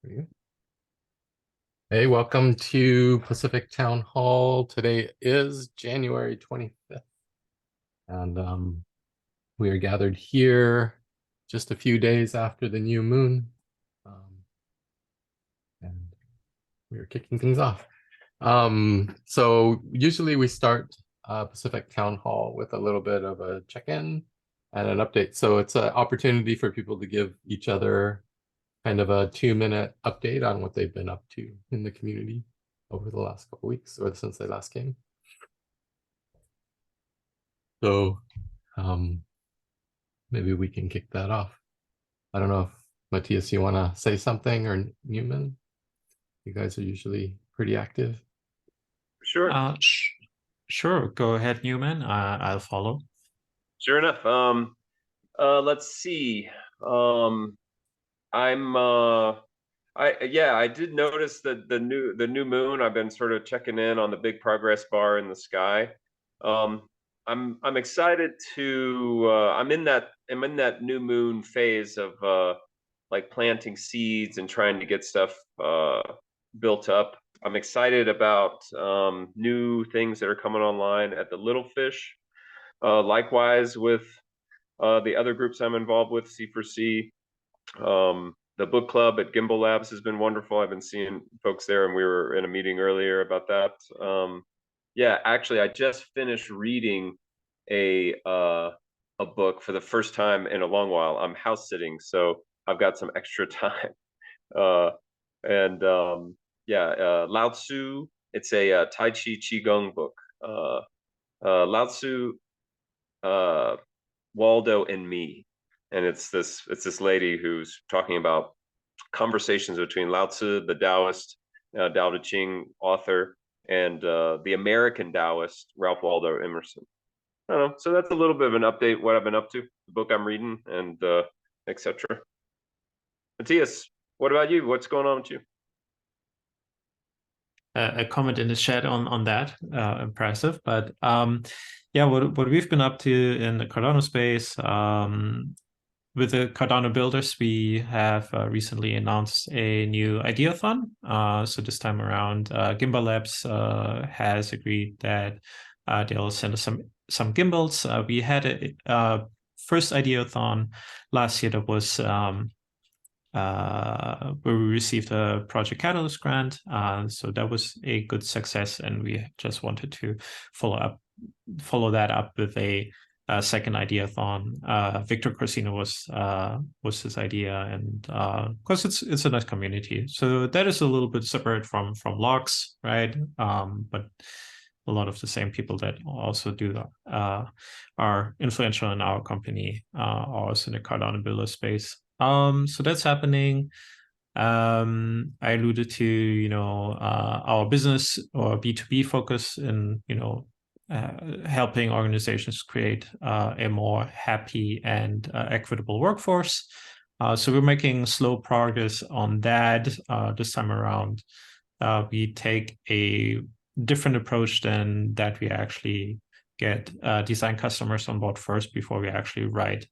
There you go. Hey, welcome to Pacific Town Hall. Today is January 25th, and we are gathered here just a few days after the new moon, and we are kicking things off. So usually we start Pacific Town Hall with a little bit of a check-in and an update. So it's an opportunity for people to give each other kind of a 2-minute update on what they've been up to in the community over the last couple of weeks or since they last came. So maybe we can kick that off. I don't know if Matthias, you want to say something, or Newman? You guys are usually pretty active. Sure. Sure. Go ahead, Newman. I'll follow. Sure enough. Let's see. I did notice that the new moon. I've been sort of checking in on the big progress bar in the sky. I'm excited to. I'm in that new moon phase of like planting seeds and trying to get stuff built up. I'm excited about new things that are coming online at the Littlefish. Likewise with the other groups I'm involved with, C4C. The book club at Gimbal Labs has been wonderful. I've been seeing folks there, and we were in a meeting earlier about that. Yeah, actually, I just finished reading a book for the first time in a long while. I'm house sitting, so I've got some extra time. Lao-Tzu. It's a Tai Chi Qigong book. Lao-Tzu, Waldo and Me, and it's this lady who's talking about conversations between Lao-Tzu, the Taoist, Tao Te Ching author, and the American Taoist, Ralph Waldo Emerson. I don't know. So that's a little bit of an update what I've been up to, the book I'm reading, and etc. Matthias, what about you? What's going on with you? A comment in the chat on that. Impressive. But yeah, what we've been up to in the Cardano space, with the Cardano builders, we have recently announced a new Ideathon. So this time around, Gimbal Labs has agreed that they'll send us some gimbals. We had a first Ideathon last year that was where we received a Project Catalyst grant. So that was a good success, and we just wanted to follow that up with a second Ideathon. Victor Corsino was his idea, and because it's a nice community. So that is a little bit separate from Loxe, right? But a lot of the same people that also do are influential in our company, are also in the Cardano builder space. So that's happening. I alluded to, our business or B2B focus in, helping organizations create a more happy and equitable workforce. So we're making slow progress on that. This time around, we take a different approach than that. We actually get design customers on board first before we actually write.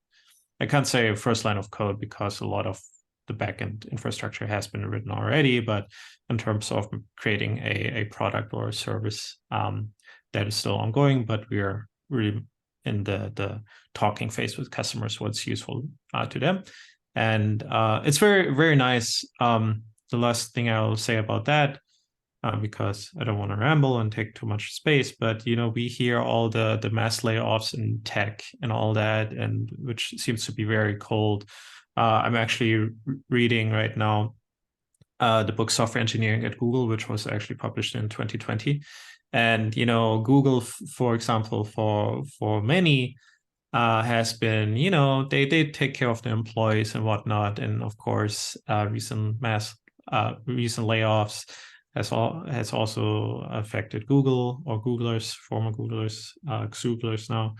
I can't say first line of code because a lot of the backend infrastructure has been written already, but in terms of creating a product or a service, that is still ongoing, but we are really in the talking phase with customers, what's useful to them. And it's very, very nice. The last thing I'll say about that, because I don't want to ramble and take too much space, but we hear all the mass layoffs in tech and all that, and which seems to be very cold. I'm actually reading right now the book Software Engineering at Google, which was actually published in 2020. And Google, for example, for many has been, they take care of their employees and whatnot, and of course, recent layoffs has also affected Google or Googlers, former Googlers, Xooglers now.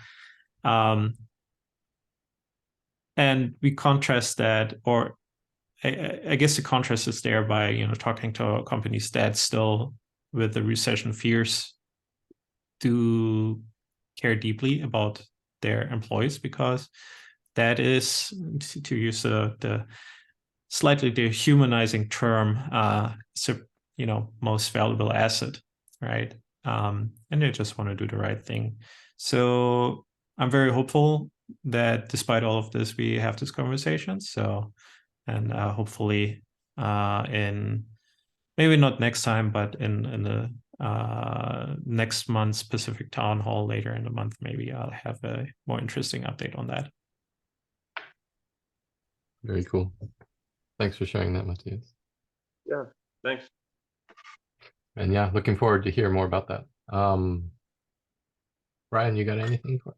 And we contrast that, or I guess the contrast is there by, talking to companies that still, with the recession fears, do care deeply about their employees, because that is, to use the slightly dehumanizing term, most valuable asset, right? And they just want to do the right thing. So I'm very hopeful that despite all of this, we have this conversation. So, and hopefully in maybe not next time, but in the next month's Pacific Town Hall later in the month, maybe I'll have a more interesting update on that. Very cool. Thanks for sharing that, Matthias. Yeah, thanks. And yeah, looking forward to hear more about that. Brian, you got anything for us?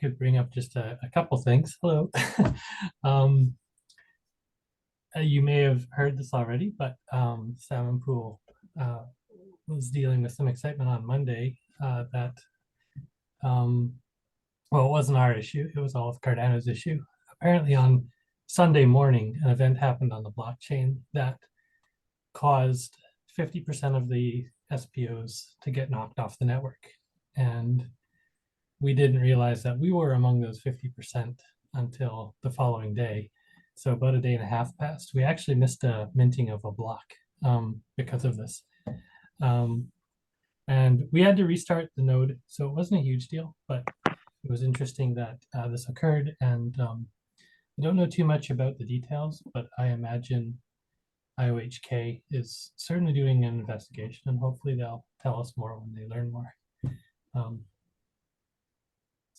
Could bring up just a couple things. Hello. You may have heard this already, but Salmon Pool was dealing with some excitement on Monday that, well, it wasn't our issue. It was all of Cardano's issue. Apparently on Sunday morning, an event happened on the blockchain that caused 50% of the SPOs to get knocked off the network. And we didn't realize that we were among those 50% until the following day. So about a day and a half passed. We actually missed a minting of a block because of this. And we had to restart the node. So it wasn't a huge deal, but it was interesting that this occurred. And I don't know too much about the details, but I imagine IOHK is certainly doing an investigation, and hopefully they'll tell us more when they learn more. So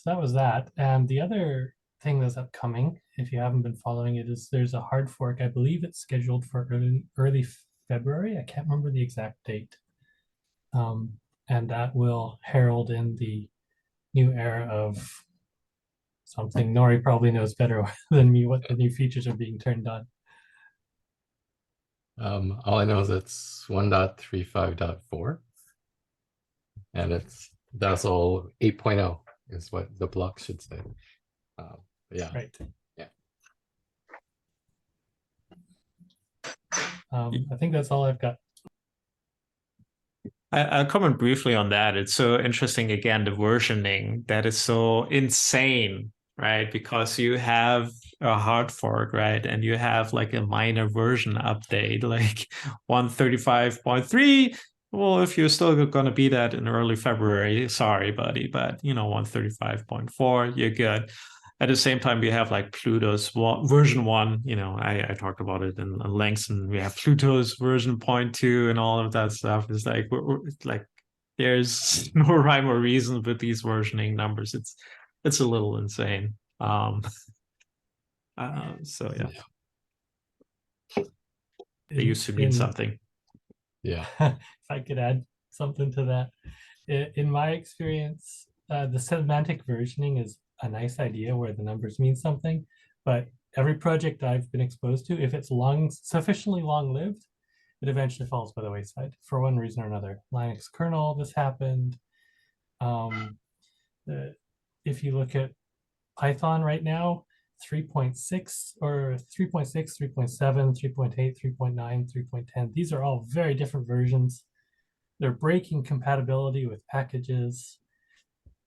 that was that. And the other thing that's upcoming, if you haven't been following it, is there's a hard fork. I believe it's scheduled for early February. I can't remember the exact date. And that will herald in the new era of something. Nori probably knows better than me what the new features are being turned on. All I know is it's 1.35.4, and it's Dazzle 8.0 is what the block should say. Yeah. Right. Yeah. I think that's all I've got. I'll comment briefly on that. It's so interesting, again, the versioning that is so insane, right? Because you have a hard fork, right? And you have like a minor version update, like 135.3. Well, if you're still going to be that in early February, sorry, buddy, but 135.4, you're good. At the same time, we have like Pluto's version 1, I talked about it in length, and we have Pluto's version 0.2 and all of that stuff. It's like, it's like there's no rhyme or reason with these versioning numbers. It's a little insane. So yeah. They used to mean something. Yeah. If I could add something to that. In my experience, the semantic versioning is a nice idea where the numbers mean something, but every project I've been exposed to, if it's sufficiently long-lived, it eventually falls by the wayside for one reason or another. Linux kernel, this happened. If you look at Python right now, 3.6 or 3.6, 3.7, 3.8, 3.9, 3.10. These are all very different versions. They're breaking compatibility with packages.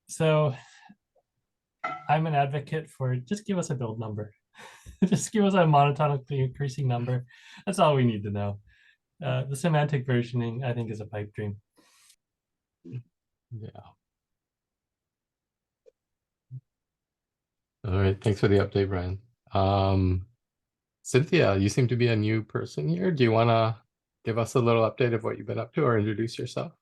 So I'm an advocate for just give us a build number. Just give us a monotonically increasing number. That's all we need to know. The semantic versioning, I think, is a pipe dream. Yeah. All right. Thanks for the update, Brian. Cynthia, you seem to be a new person here. Do you want to give us a little update of what you've been up to, or introduce yourself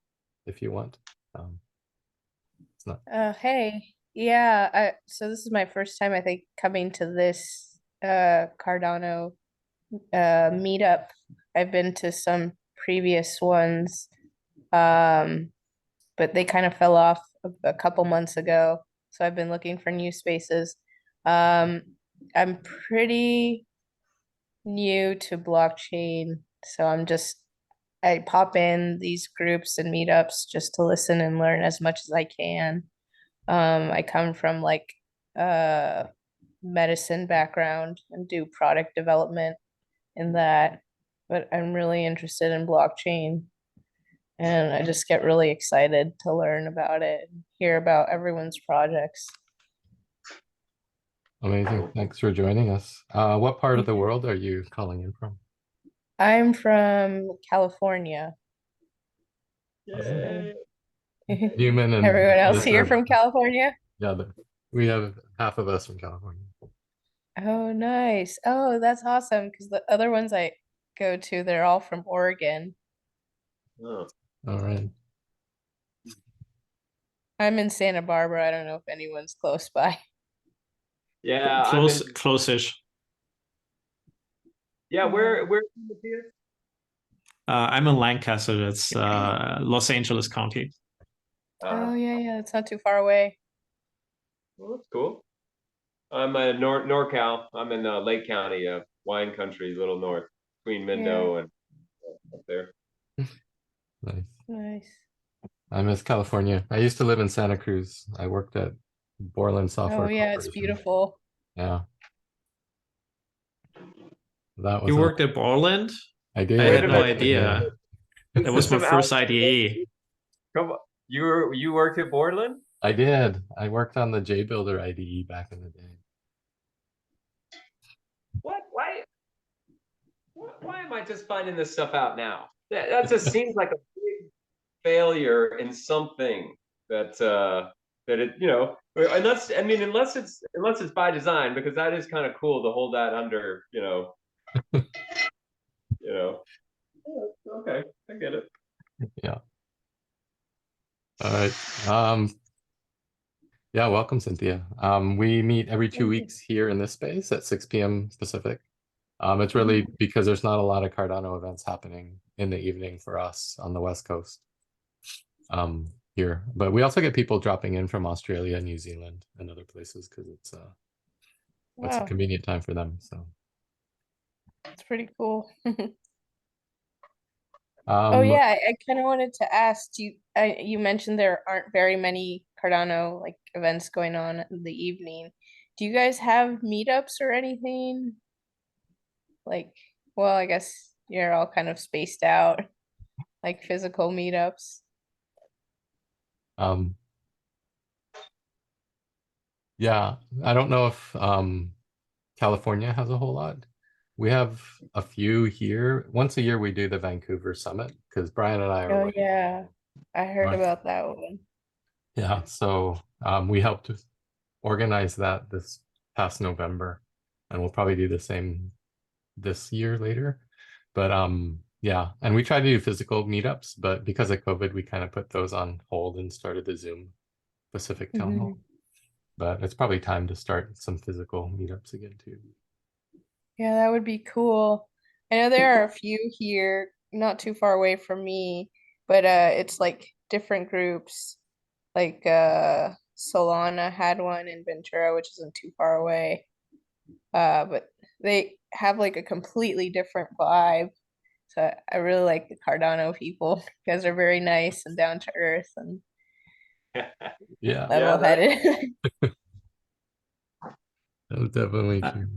if you want? It's not. Hey, yeah. So this is my first time, I think, coming to this Cardano meetup. I've been to some previous ones, but they kind of fell off a couple months ago. So I've been looking for new spaces. I'm pretty new to blockchain, so I pop in these groups and meetups just to listen and learn as much as I can. I come from like medicine background and do product development in that, but I'm really interested in blockchain, and I just get really excited to learn about it and hear about everyone's projects. Amazing. Thanks for joining us. What part of the world are you calling in from? I'm from California. Yay. Newman and Everyone else Liz here are- from California? Yeah, we have half of us from California. Oh, nice. Oh, that's awesome. Because the other ones I go to, they're all from Oregon. Oh. All right. I'm in Santa Barbara. I don't know if anyone's close by. Yeah, Close-ish. Yeah, where Matthias? I'm in Lancaster. That's Los Angeles County. Oh, yeah, it's not too far away. Well, that's cool. I'm in NorCal. I'm in Lake County, wine country, a little north, between Mendo and up there. Nice. Nice. I miss California. I used to live in Santa Cruz. I worked at Borland Software Oh, yeah, it's Corporation. beautiful. Yeah. That was You worked at Borland? I did. I Wait had a no minute. idea. That was my System first out- IDE. Come on. You worked at Borland? I did. I worked on the JBuilder IDE back in the day. What? Why am I just finding this stuff out now? That just seems like a big failure in something that it, unless it's by design, because that is kind of cool to hold that under, Okay, I get it. Yeah. All right. Yeah, welcome, Cynthia. We meet every 2 weeks here in this space at 6 p.m. Pacific. It's really because there's not a lot of Cardano events happening in the evening for us on the West Coast here. But we also get people dropping in from Australia, New Zealand, and other places because it's a Wow, convenient time for them. So it's pretty cool. Oh yeah, I kind of wanted to ask you mentioned there aren't very many Cardano like events going on in the evening. Do you guys have meetups or anything? Like, well, I guess you're all kind of spaced out, like physical meetups. Yeah, I don't know if California has a whole lot. We have a few here. Once a year we do the Vancouver Summit because Brian and I are Oh away. yeah, I heard Right. about that one. Yeah, so we helped organize that this past November, and we'll probably do the same this year later. But yeah, and we try to do physical meetups, but because of COVID, we kind of put those on hold and started the Zoom Pacific Town Hall. But it's probably time to start some physical meetups again too. Yeah, that would be cool. I know there are a few here, not too far away from me, but it's like different groups. Like Solana had one in Ventura, which isn't too far away. But they have like a completely different vibe. So I really like the Cardano people. You guys are very nice and down to earth and Yeah, level-headed. that was definitely true.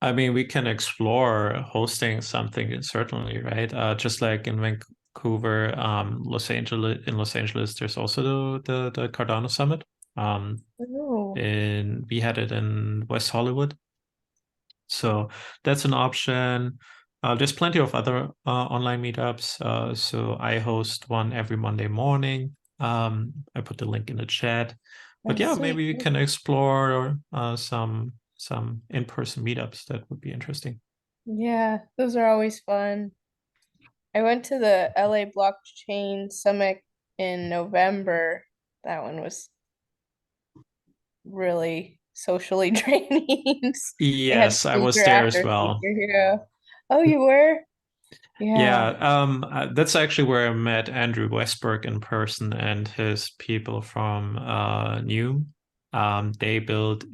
I mean, we can explore hosting something certainly, right? Just like in Vancouver, Los Angeles, there's also the Cardano Summit. Oh. And we had it in West Hollywood, so that's an option. There's plenty of other online meetups. So I host one every Monday morning. I put the link in the chat. But Oh, yeah, sweet. maybe we can explore some in-person meetups. That would be interesting. Yeah, those are always fun. I went to the LA Blockchain Summit in November. That one was really socially draining. They had Yes, I was speaker there as after well. speaker. Yeah. Oh, you were? Yeah. Yeah, that's actually where I met Andrew Westberg in person and his people from Newman. They built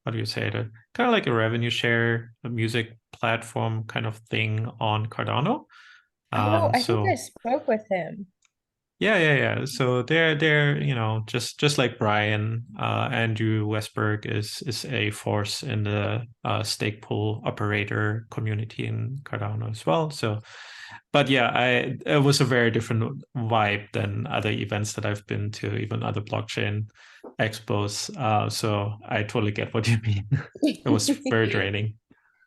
what do you say, kind of like a revenue share, a music platform kind of thing on Cardano. Oh, I think I So spoke with him. yeah. So they're just like Brian, Andrew Westberg is a force in the stake pool operator community in Cardano as well. So but yeah, it was a very different vibe than other events that I've been to, even other blockchain expos. So I totally get what you mean. It was very draining.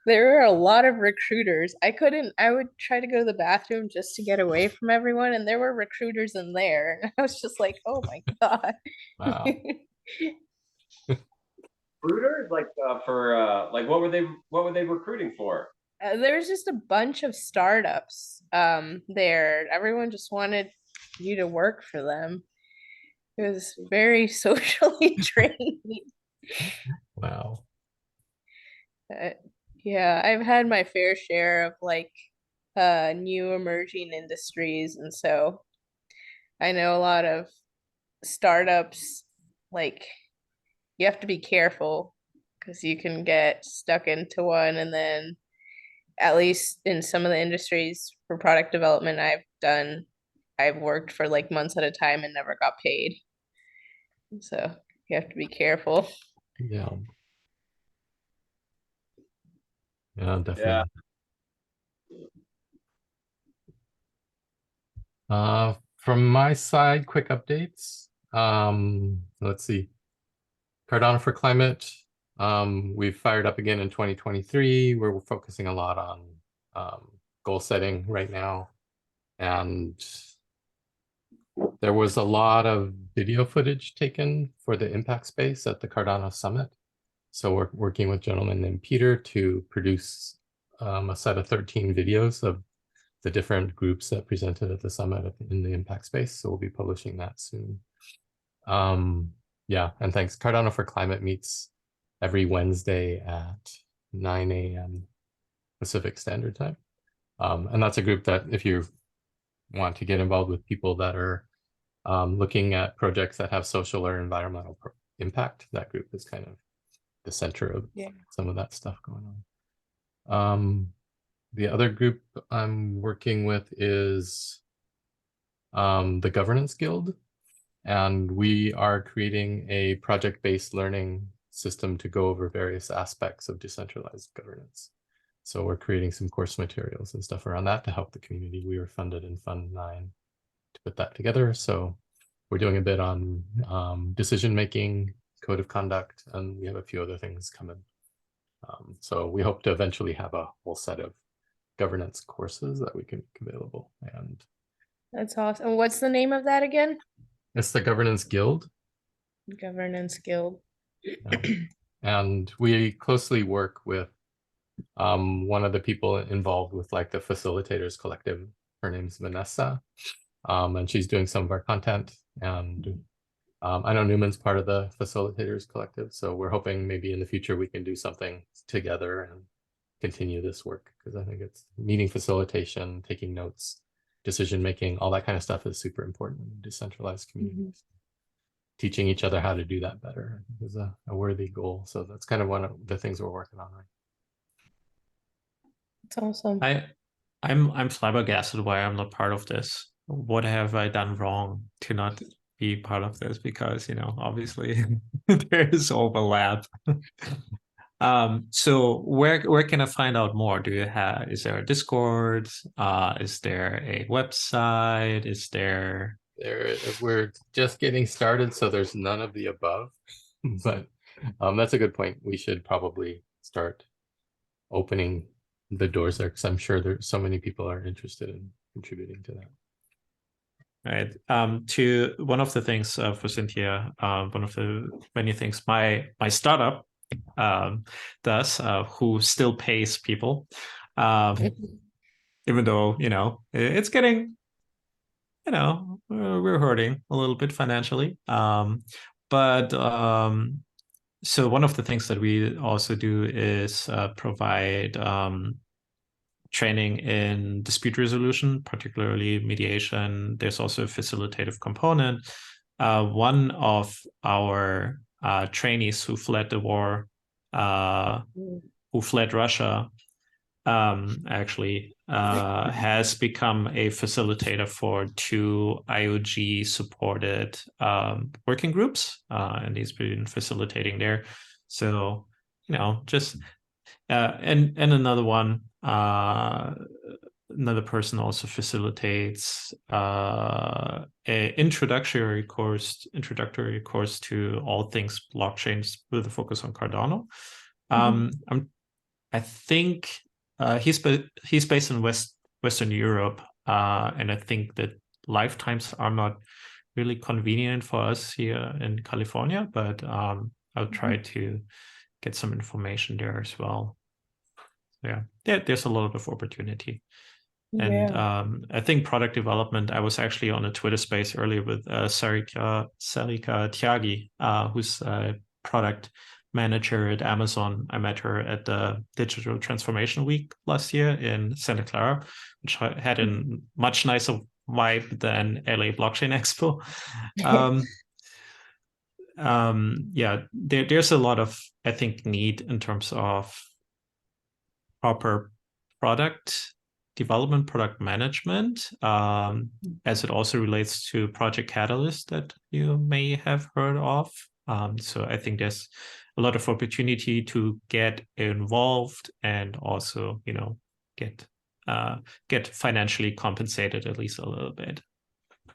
There were a lot of recruiters. I would try to go to the bathroom just to get away from everyone, and there were recruiters in there. And I was just like, oh my God. Wow. Recruiters, like like what were they recruiting for? There was just a bunch of startups there. Everyone just wanted you to work for them. It was very socially draining. Wow. Uh, yeah, I've had my fair share of like new emerging industries, and so I know a lot of startups. Like, you have to be careful because you can get stuck into one, and then at least in some of the industries for product development I've worked for like months at a time and never got paid. So you have to be careful. Yeah. Yeah, Yeah. definitely. From my side, quick updates. Let's see. Cardano for Climate. We've fired up again in 2023. We're focusing a lot on goal setting right now. And there was a lot of video footage taken for the impact space at the Cardano Summit. So we're working with a gentleman named Peter to produce a set of 13 videos of the different groups that presented at the summit in the impact space. So we'll be publishing that soon. Yeah, and thanks. Cardano for Climate meets every Wednesday at 9 a.m. Pacific Standard Time. And that's a group that if you want to get involved with people that are looking at projects that have social or environmental impact, that group is kind of the center of some of that stuff going on. The other group I'm working with is the Governance Guild, and we are creating a project-based learning system to go over various aspects of decentralized governance. So we're creating some course materials and stuff around that to help the community. We were funded in Fund 9 to put that together. So we're doing a bit on decision-making, code of conduct, and we have a few other things coming. So we hope to eventually have a whole set of governance courses that we can make available. And That's awesome. What's the name of that again? it's the Governance Guild. Governance Guild. And we closely work with one of the people involved with like the Facilitators Collective. Her name's Vanessa, and she's doing some of our content. And I know Newman's part of the Facilitators Collective, so we're hoping maybe in the future we can do something together and continue this work, because I think it's meeting facilitation, taking notes, decision making, all that kind of stuff is super important in decentralized communities. Teaching each other how to do that better is a worthy goal. So that's kind of one of the things we're working on right. It's awesome. I'm flabbergasted why I'm not part of this. What have I done wrong to not be part of this? Because, you know, obviously there is overlap. So where can I find out more? Is there a Discord? Is there a website? Is there We're just getting started, so there's none of the above. But that's a good point. We should probably start opening the doors there, because I'm sure there's so many people are interested in contributing to that. Right. To one of the things for Cynthia, one of the many things my startup does, who still pays people, even though, you know, it's getting, you know, we're hurting a little bit financially. But so one of the things that we also do is provide training in dispute resolution, particularly mediation. There's also a facilitative component. One of our trainees who fled the war, who fled Russia, actually has become a facilitator for 2 IOG supported working groups, and he's been facilitating there. So, you know, just and another one another person also facilitates a introductory course to all things blockchains with a focus on Cardano. I think he's based in Western Europe, and I think that lifetimes are not really convenient for us here in California, but I'll try to get some information there as well. Yeah, there's a lot of opportunity. And I think product development, I was actually on a Twitter space earlier with Sarika Tyagi, who's a product manager at Amazon. I met her at the Digital Transformation Week last year in Santa Clara, which had a much nicer vibe than LA Blockchain Expo. Yeah, there's a lot of, I think, need in terms of proper product development, product management, as it also relates to Project Catalyst that you may have heard of. So I think there's a lot of opportunity to get involved and also, get financially compensated at least a little bit.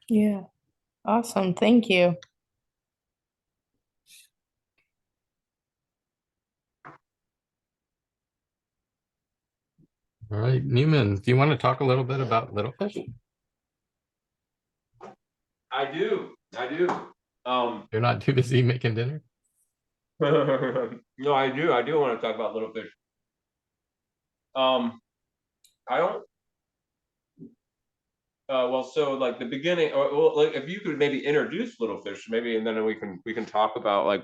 Yeah. Awesome. Thank you. All right, Newman, do you want to talk a little bit about Littlefish? I do. You're not too busy making dinner? No, I do. I do want to talk about Littlefish. I don't. Well, so like the beginning, or well, like if you could maybe introduce Littlefish, maybe, and then we can talk about like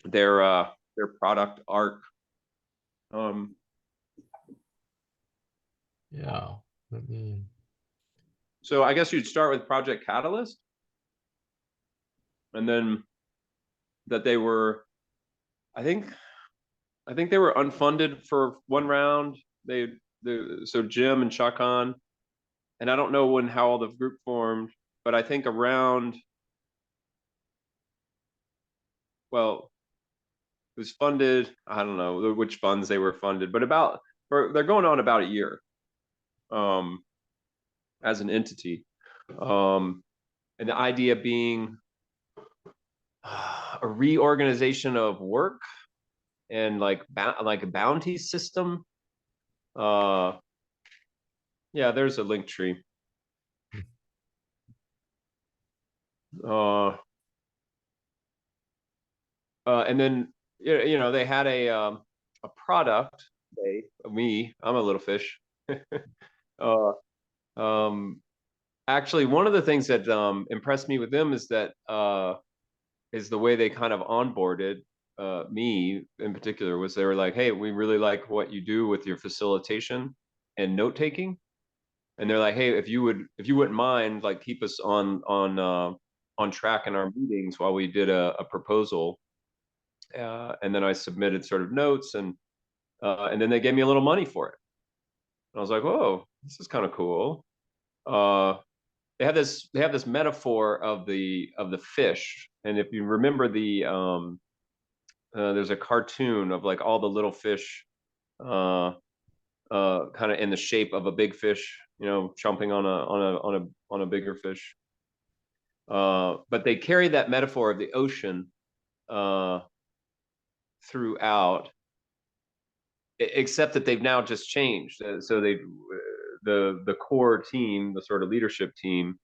their product arc. Yeah. So I guess you'd start with Project Catalyst, and then that they were, I think they were unfunded for one round. So Jim and Shakan, and I don't know how all the group formed, but I think around, well, it was funded. I don't know which funds they were funded, but they're going on about a year, as an entity, and the idea being a reorganization of work and like a bounty system. Yeah, there's a link tree. And then they had a product. I'm a little fish. Actually, one of the things that impressed me with them is that is the way they kind of onboarded me in particular. Was they were like, hey, we really like what you do with your facilitation and note taking, and they're like, hey, if you wouldn't mind, like, keep us on track in our meetings while we did a proposal, and then I submitted sort of notes, and then they gave me a little money for it. And I was like, whoa, this is kind of cool. They have this metaphor of the fish, and if you remember there's a cartoon of like all the little fish, kind of in the shape of a big fish, chomping on a bigger fish. But they carry that metaphor of the ocean throughout, except that they've now just changed. So the core team, the sort of leadership team,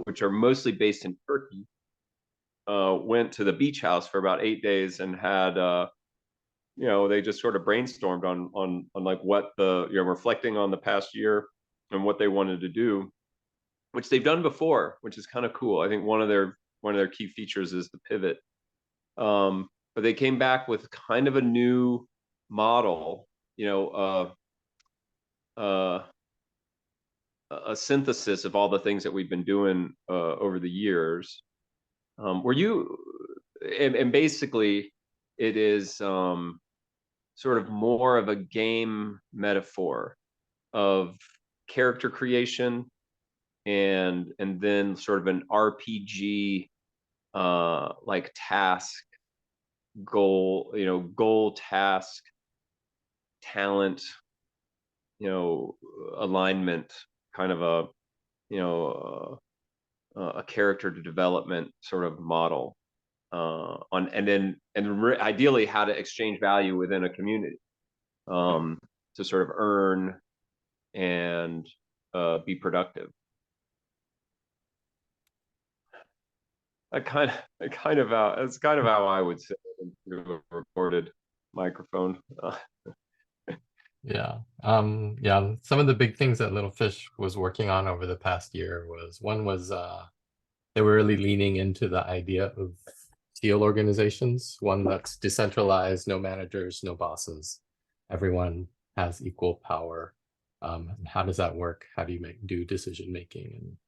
which are mostly based in Turkey, went to the beach house for about 8 days and had they just sort of brainstormed on like what reflecting on the past year and what they wanted to do, which they've done before, which is kind of cool. I think one of their key features is the pivot. But they came back with kind of a new model, a synthesis of all the things that we've been doing over the years. And basically it is sort of more of a game metaphor of character creation and then sort of an RPG like task goal task talent alignment, kind of a character development sort of model, ideally how to exchange value within a community, to sort of earn and be productive. That's kind of how I would say it through a recorded microphone. Yeah. Yeah. Some of the big things that Littlefish was working on over the past year was they were really leaning into the idea of teal organizations, one that's decentralized, no managers, no bosses. Everyone has equal power. And how does that work? How do you do decision making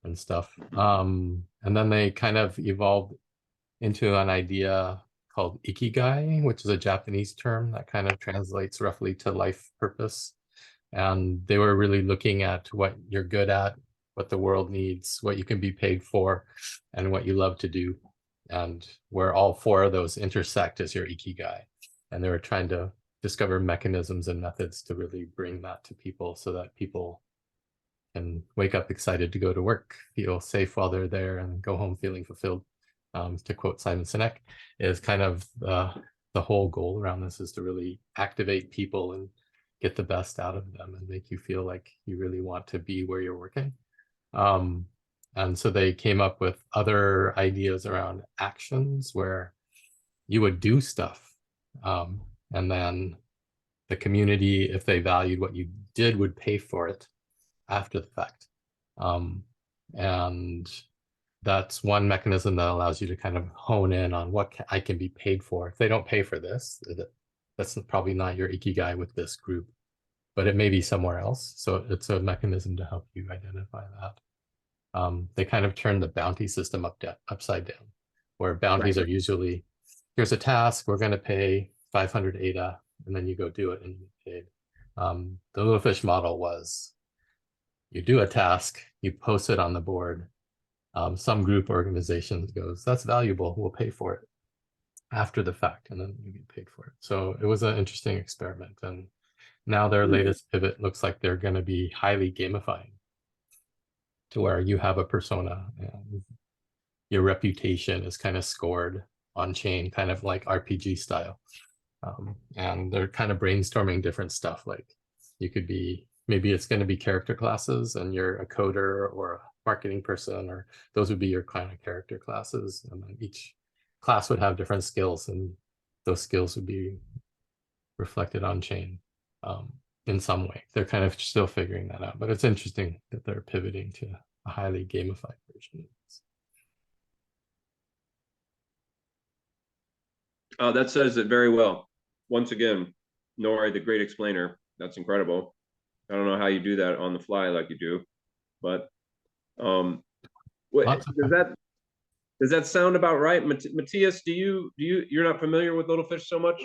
and stuff? And then they kind of evolved into an idea called ikigai, which is a Japanese term that kind of translates roughly to life purpose. And they were really looking at what you're good at, what the world needs, what you can be paid for, and what you love to do. And where all four of those intersect is your ikigai. And they were trying to discover mechanisms and methods to really bring that to people so that people can wake up excited to go to work, feel safe while they're there, and go home feeling fulfilled. To quote Simon Sinek, is kind of the whole goal around this, is to really activate people and get the best out of them and make you feel like you really want to be where you're working. And so they came up with other ideas around actions where you would do stuff, and then the community, if they valued what you did, would pay for it after the fact. And that's one mechanism that allows you to kind of hone in on what I can be paid for. If they don't pay for this, that's probably not your ikigai with this group, but it may be somewhere else. So it's a mechanism to help you identify that. They kind of turn the bounty system upside down, where bounties are usually, here's a task, we're going to pay 500 ADA, and then you go do it and you get paid. The Littlefish model was, you do a task, you post it on the board. Some group organizations goes, that's valuable, we'll pay for it after the fact, and then you get paid for it. So it was an interesting experiment. And now their latest pivot looks like they're going to be highly gamifying, to where you have a persona and your reputation is kind of scored on chain, kind of like RPG style. And they're kind of brainstorming different stuff. Like you could be, maybe it's going to be character classes and you're a coder or a marketing person, or those would be your kind of character classes. And then each class would have different skills, and those skills would be reflected on chain in some way. They're kind of still figuring that out, but it's interesting that they're pivoting to a highly gamified version of this. That says it very well. Once again, Nori, the great explainer. That's incredible. I don't know how you do that on the fly like you do, but does that sound about right? Matthias, you're not familiar with Littlefish so much?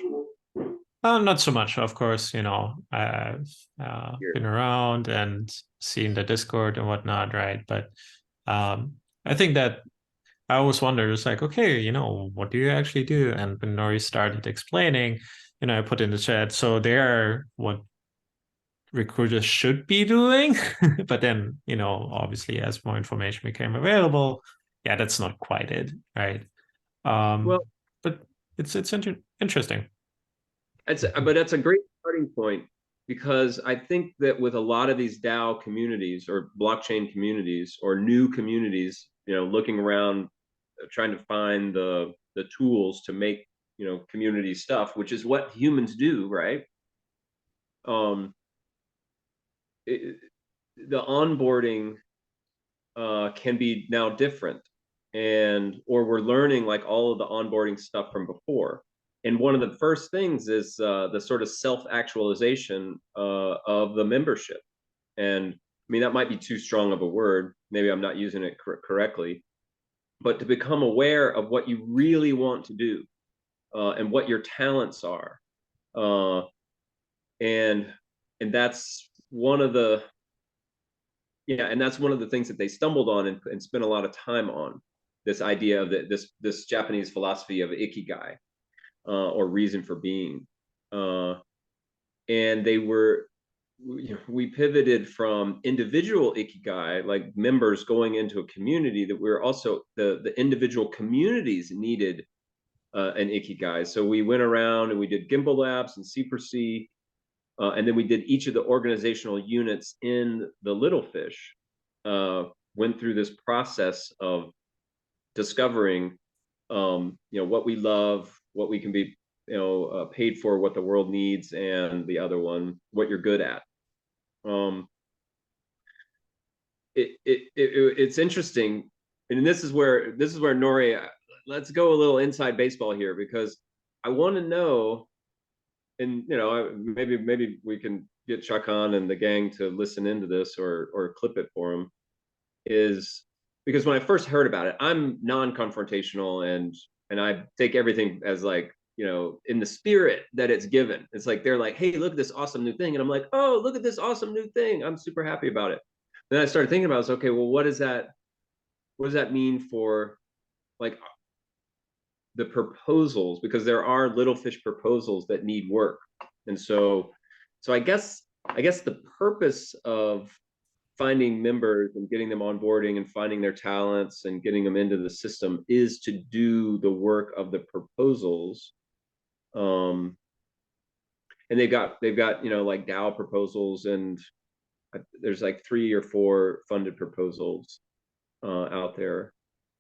Not so much, of course. I've been around and seen the Discord and whatnot, right? But I think that I always wondered, it's like, okay, what do you actually do? And when Nori started explaining, I put in the chat, so they're what recruiters should be doing. But then, obviously, as more information became available, yeah, that's not quite it, right? Well, but it's interesting. But that's a great starting point, because I think that with a lot of these DAO communities or blockchain communities or new communities, looking around, trying to find the tools to make community stuff, which is what humans do, right? The onboarding can be now different, or we're learning like all of the onboarding stuff from before. And one of the first things is the sort of self-actualization of the membership. And I mean, that might be too strong of a word. Maybe I'm not using it correctly. But to become aware of what you really want to do and what your talents are. And that's one of the, and that's one of the things that they stumbled on and spent a lot of time on, this idea of this Japanese philosophy of ikigai, or reason for being. And they were we pivoted from individual ikigai, like members going into a community, that we're also the individual communities needed an ikigai. So we went around and we did Gimbal Labs and C4C, and then we did each of the organizational units in the Littlefish, went through this process of discovering, what we love, what we can be, paid for, what the world needs, and the other one, what you're good at. It's interesting, and this is where Nori, let's go a little inside baseball here, because I want to know, and maybe we can get Shakan and the gang to listen into this or clip it for him, is because when I first heard about it, I'm non-confrontational, and I take everything as like, in the spirit that it's given. It's like they're like, hey, look at this awesome new thing, and I'm like, oh, look at this awesome new thing. I'm super happy about it. Then I started thinking about it. Okay, well, what does that mean for like the proposals? Because there are Littlefish proposals that need work, and so I guess the purpose of finding members and getting them onboarding and finding their talents and getting them into the system is to do the work of the proposals. And they've got like DAO proposals, and there's like 3 or 4 funded proposals out there.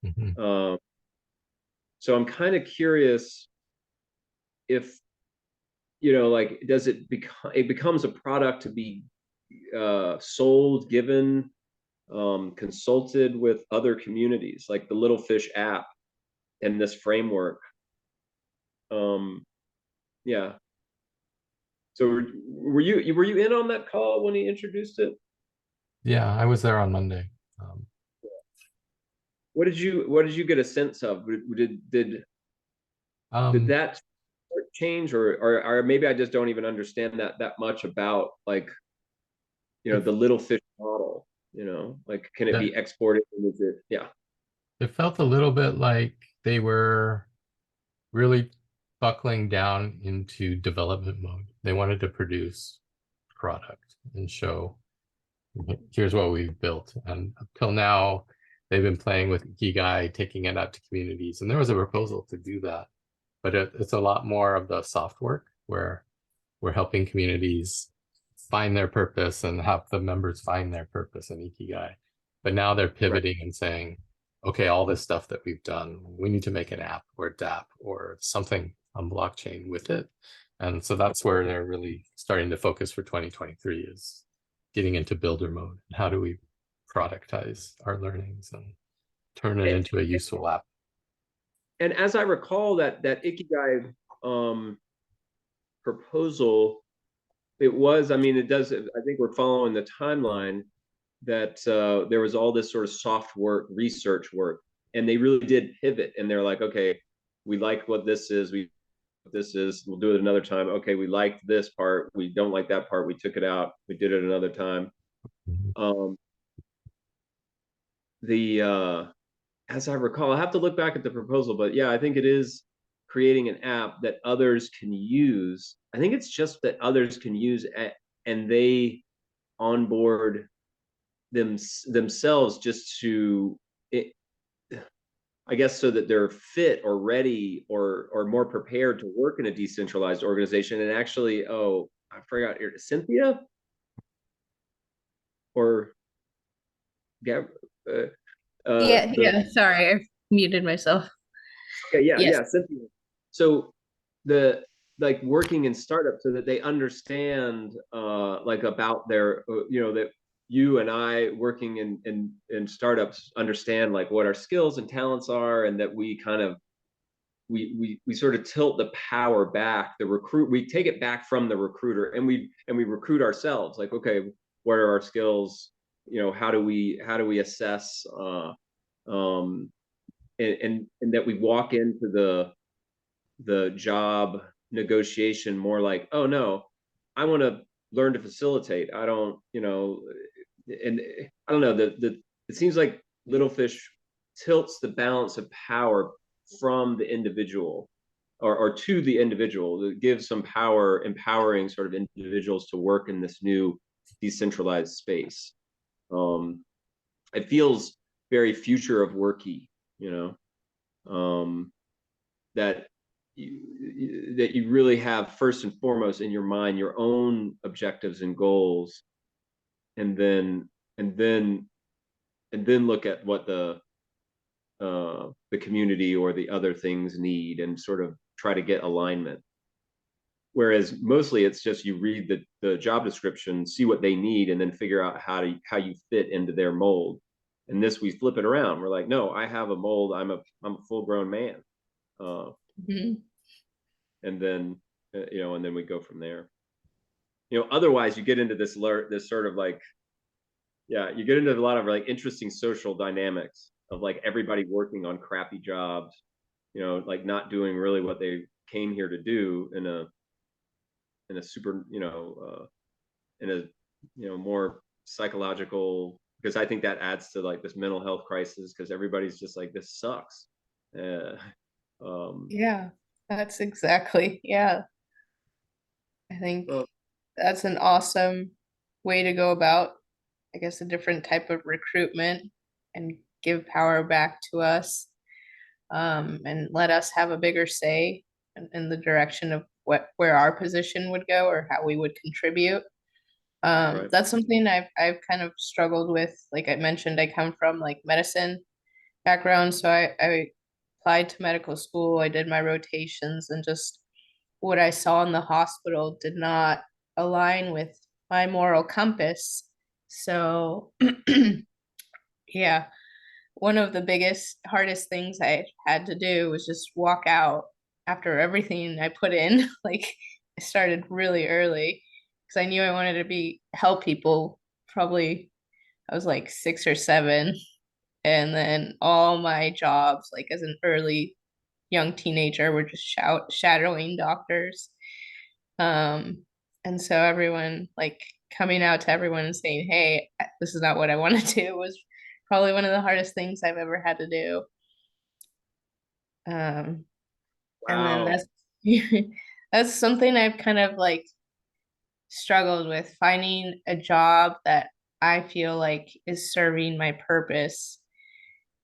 Mm-hmm. So I'm kind of curious if, like, does it becomes a product to be sold, given, consulted with other communities, like the Littlefish app and this framework. Yeah. So were you in on that call when he introduced it? Yeah, I was there on Monday. What did you get a sense of? Did that change, or maybe I just don't even understand that much about, like, the Littlefish model, like, can it be exported? Is it, yeah. It felt a little bit like they were really buckling down into development mode. They wanted to produce product and show, here's what we've built. And up till now, they've been playing with Ikigai, taking it out to communities. And there was a proposal to do that. But it's a lot more of the soft work, where we're helping communities find their purpose and have the members find their purpose in Ikigai. But now they're pivoting and saying, okay, all this stuff that we've done, we need to make an app or DApp or something on blockchain with it. And so that's where they're really starting to focus for 2023, is getting into builder mode. How do we productize our learnings and turn it into a useful app? And as I recall, that Ikigai proposal, it does, I think we're following the timeline, that there was all this sort of soft work, research work, and they really did pivot, and they're like, okay, we like what this is, we'll do it another time. Okay, we liked this part, we don't like that part, we took it out, we did it another time. As I recall, I have to look back at the proposal, but yeah, I think it is creating an app that others can use. I think it's just that others can use it, and they onboard themselves just to, I guess, so that they're fit or ready or more prepared to work in a decentralized organization. And actually, oh, I forgot, Cynthia or Gab. Yeah, sorry, I muted myself. Okay, yeah, Yes. Cynthia. So like working in startups, so that they understand, like, about their, that you and I working in startups understand, like, what our skills and talents are, and that we kind of we sort of tilt the power back. We take it back from the recruiter, and we recruit ourselves. Like, okay, what are our skills? How do we assess, and that we walk into the job negotiation more like, oh no, I want to learn to facilitate. I don't, and I don't know, it seems like Littlefish tilts the balance of power from the individual or to the individual, that gives some power, empowering sort of individuals to work in this new decentralized space. It feels very future of worky, that you really have first and foremost in your mind your own objectives and goals, and then look at what the community or the other things need and sort of try to get alignment. Whereas mostly it's just you read the job description, see what they need, and then figure out how you fit into their mold. And this, we flip it around. We're like, no, I have a mold. I'm a full grown man. And then and then we go from there. Otherwise you get into this sort of like, you get into a lot of like interesting social dynamics of like everybody working on crappy jobs, like not doing really what they came here to do in a super, in a more psychological, because I think that adds to like this mental health crisis, because everybody's just like, this sucks. Yeah, that's exactly, yeah. I think that's an awesome way to go about, I guess, a different type of recruitment and give power back to us, and let us have a bigger say in the direction of where our position would go or how we would contribute. Right. That's something I've kind of struggled with. Like I mentioned, I come from like medicine background, so I applied to medical school. I did my rotations, and just what I saw in the hospital did not align with my moral compass. So yeah, one of the hardest things I had to do was just walk out after everything I put in. Like I started really early because I knew I wanted to help people. Probably I was like 6 or 7. And then all my jobs, like as an early young teenager, were just shadowing doctors. And so everyone, like coming out to everyone and saying, hey, this is not what I want to do, was probably one of the hardest things I've ever had to do. And then that's something I've kind of like struggled with, finding a job that I feel like is serving my purpose,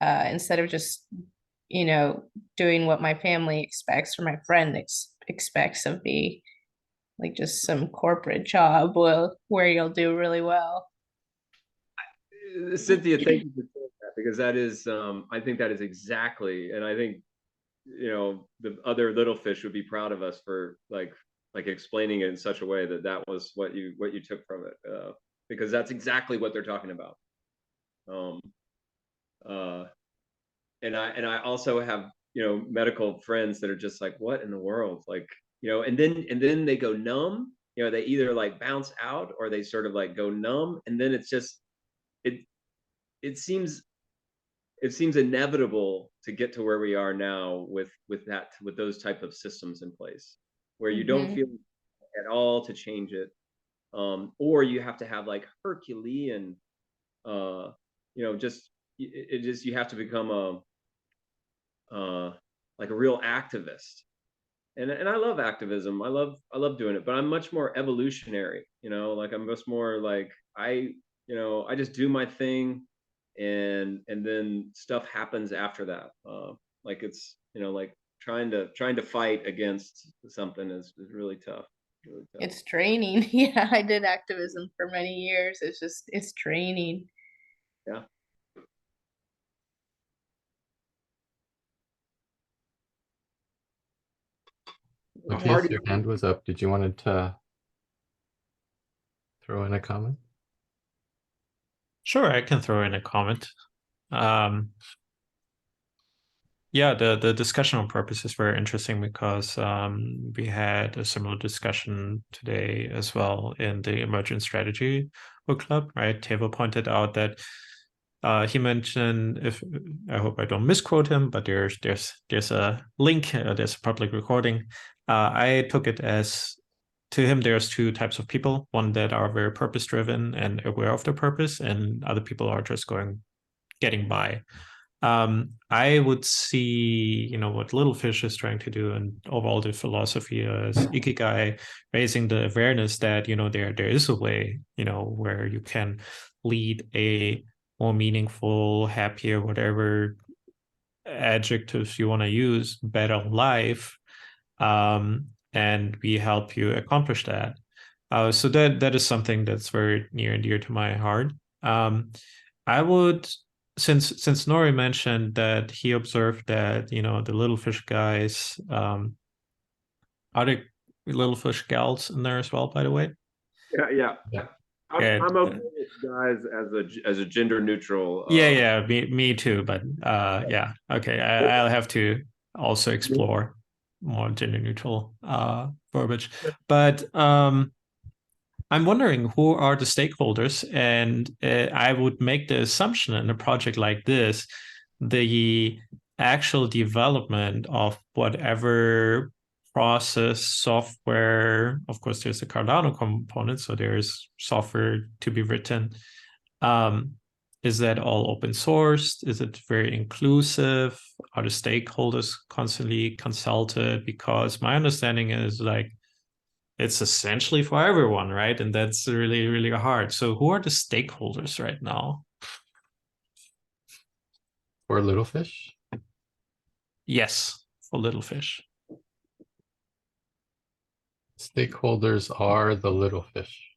instead of just doing what my family expects or my friend expects of me, like just some corporate job where you'll do really well. Cynthia, thank you for saying that, because that is, I think that is exactly, and I think, the other Littlefish would be proud of us for like explaining it in such a way that was what you took from it, because that's exactly what they're talking about. And I also have, medical friends that are just like, what in the world? Like, and then they go numb, they either like bounce out or they sort of like go numb. And then it's just, it seems inevitable to get to where we are now with those type of systems in place, where you don't feel at all to change it. Or you have to have like Herculean, you have to become like a real activist. And I love activism. I love doing it, but I'm much more evolutionary, like I'm much more like, I just do my thing, and then stuff happens after that. Like it's, like trying to fight against something is really tough. Really tough. It's draining. Yeah, I did activism for many years. It's draining. Yeah. Matthias, your hand was up. Did you want to throw in a comment? Sure, I can throw in a comment. Yeah, the discussion on purpose is very interesting, because we had a similar discussion today as well in the Emergent Strategy Book Club, right? Tavo pointed out that he mentioned, if I hope I don't misquote him, but there's a link, there's a public recording. I took it as, to him, there's 2 types of people: one that are very purpose driven and aware of their purpose, and other people are just getting by. I would see, what Littlefish is trying to do, and overall the philosophy is Ikigai, raising the awareness that, there is a way, where you can lead a more meaningful, happier, whatever adjectives you want to use, better life. And we help you accomplish that. So that is something that's very near and dear to my heart. I would, since Nori mentioned that he observed that, the Littlefish guys, are there Littlefish gals in there as well, by the way? Yeah. Yeah. I'm okay with guys as a gender neutral. Yeah, me too. But yeah, okay. I'll have to also explore more gender neutral verbiage. But I'm wondering who are the stakeholders, and I would make the assumption in a project like this, the actual development of whatever process software, of course, there's a Cardano component, so there's software to be written. Is that all open sourced? Is it very inclusive? Are the stakeholders constantly consulted? Because my understanding is like, it's essentially for everyone, right? And that's really, really hard. So who are the stakeholders right now? For Littlefish? Yes, for Littlefish. Stakeholders are the Littlefish.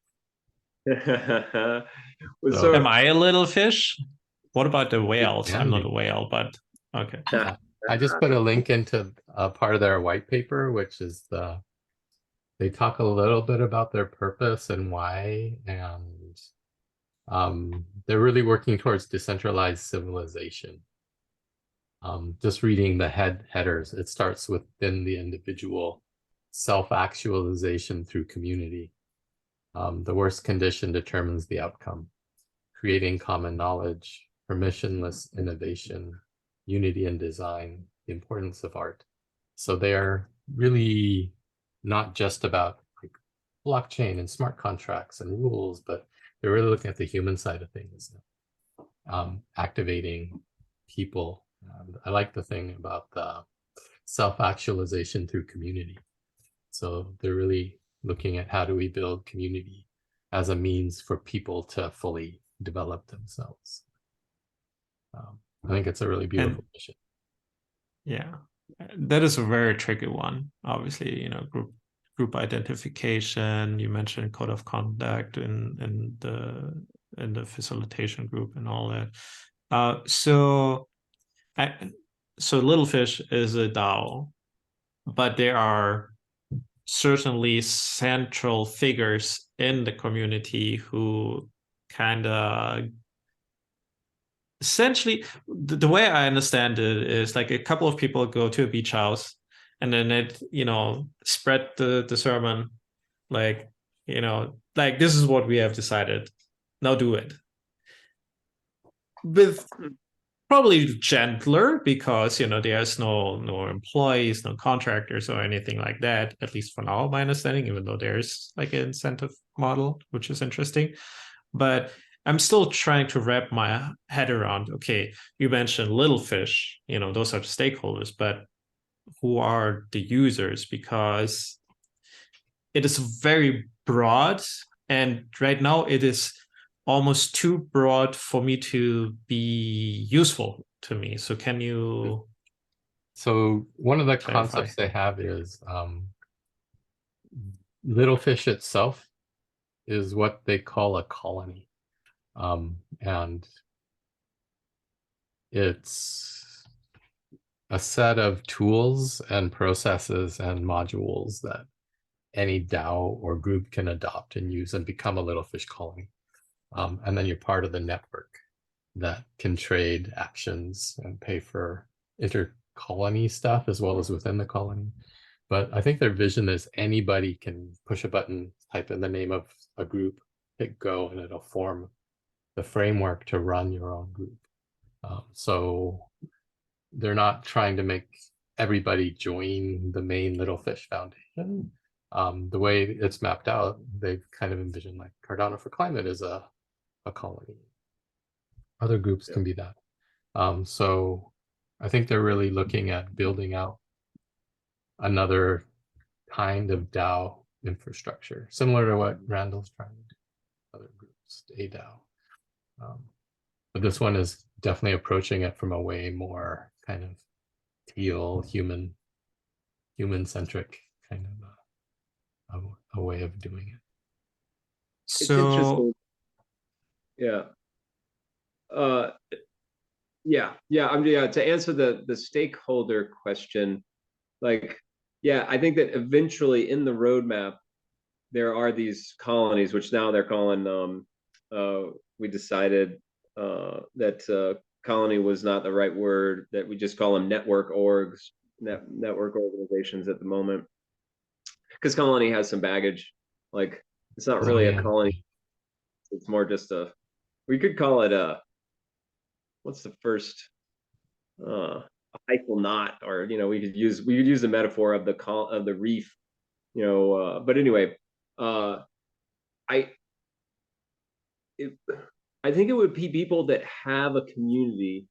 So Am I a little fish? What about the whales? can I'm not be. a whale, but okay. I just put a link into a part of their white paper, which is they talk a little bit about their purpose and why, and they're really working towards decentralized civilization. Just reading the headers, it starts within the individual, self-actualization through community. The worst condition determines the outcome. Creating common knowledge, permissionless innovation, unity in design, the importance of art. So they are really not just about like blockchain and smart contracts and rules, but they're really looking at the human side of things, activating people. I like the thing about the self-actualization through community. So they're really looking at how do we build community as a means for people to fully develop themselves. I think it's a really beautiful mission. Yeah, that is a very tricky one. Obviously, group identification. You mentioned code of conduct in the facilitation group and all that. So Littlefish is a DAO, but there are certainly central figures in the community who kind of essentially, the way I understand it is like a couple of people go to a beach house and then it, spread the sermon, like, like this is what we have decided. Now do it. With probably gentler because, there's no employees, no contractors or anything like that, at least for now, my understanding, even though there's like an incentive model, which is interesting. But I'm still trying to wrap my head around, okay, you mentioned Littlefish, those are the stakeholders, but who are the users? Because it is very broad, and right now it is almost too broad for me to be useful to me. So can you... So one of the clarify? concepts they have is Littlefish itself is what they call a colony. And it's a set of tools and processes and modules that any DAO or group can adopt and use and become a Littlefish colony. And then you're part of the network that can trade actions and pay for inter-colony stuff as well as within the colony. But I think their vision is anybody can push a button, type in the name of a group, hit go, and it'll form the framework to run your own group. So they're not trying to make everybody join the main Littlefish Foundation. The way it's mapped out, they've kind of envisioned like Cardano for Climate is a colony. Other groups can be that. So I think they're really looking at building out another kind of DAO infrastructure, similar to what Randall's trying to do, other groups, a DAO. But this one is definitely approaching it from a way more kind of teal, human-centric kind of a way of doing it. It's So interesting. Yeah. Yeah. To answer the stakeholder question, like, yeah, I think that eventually in the roadmap there are these colonies, which now they're calling. We decided that colony was not the right word. That we just call them network orgs, network organizations at the moment, because colony has some baggage. Like, it's not really a Yeah. colony. It's more just a. We could call it a. What's the first? A Eiffel knot, or we could use the metaphor of the reef, but anyway, I it, I think it would be people that have a community,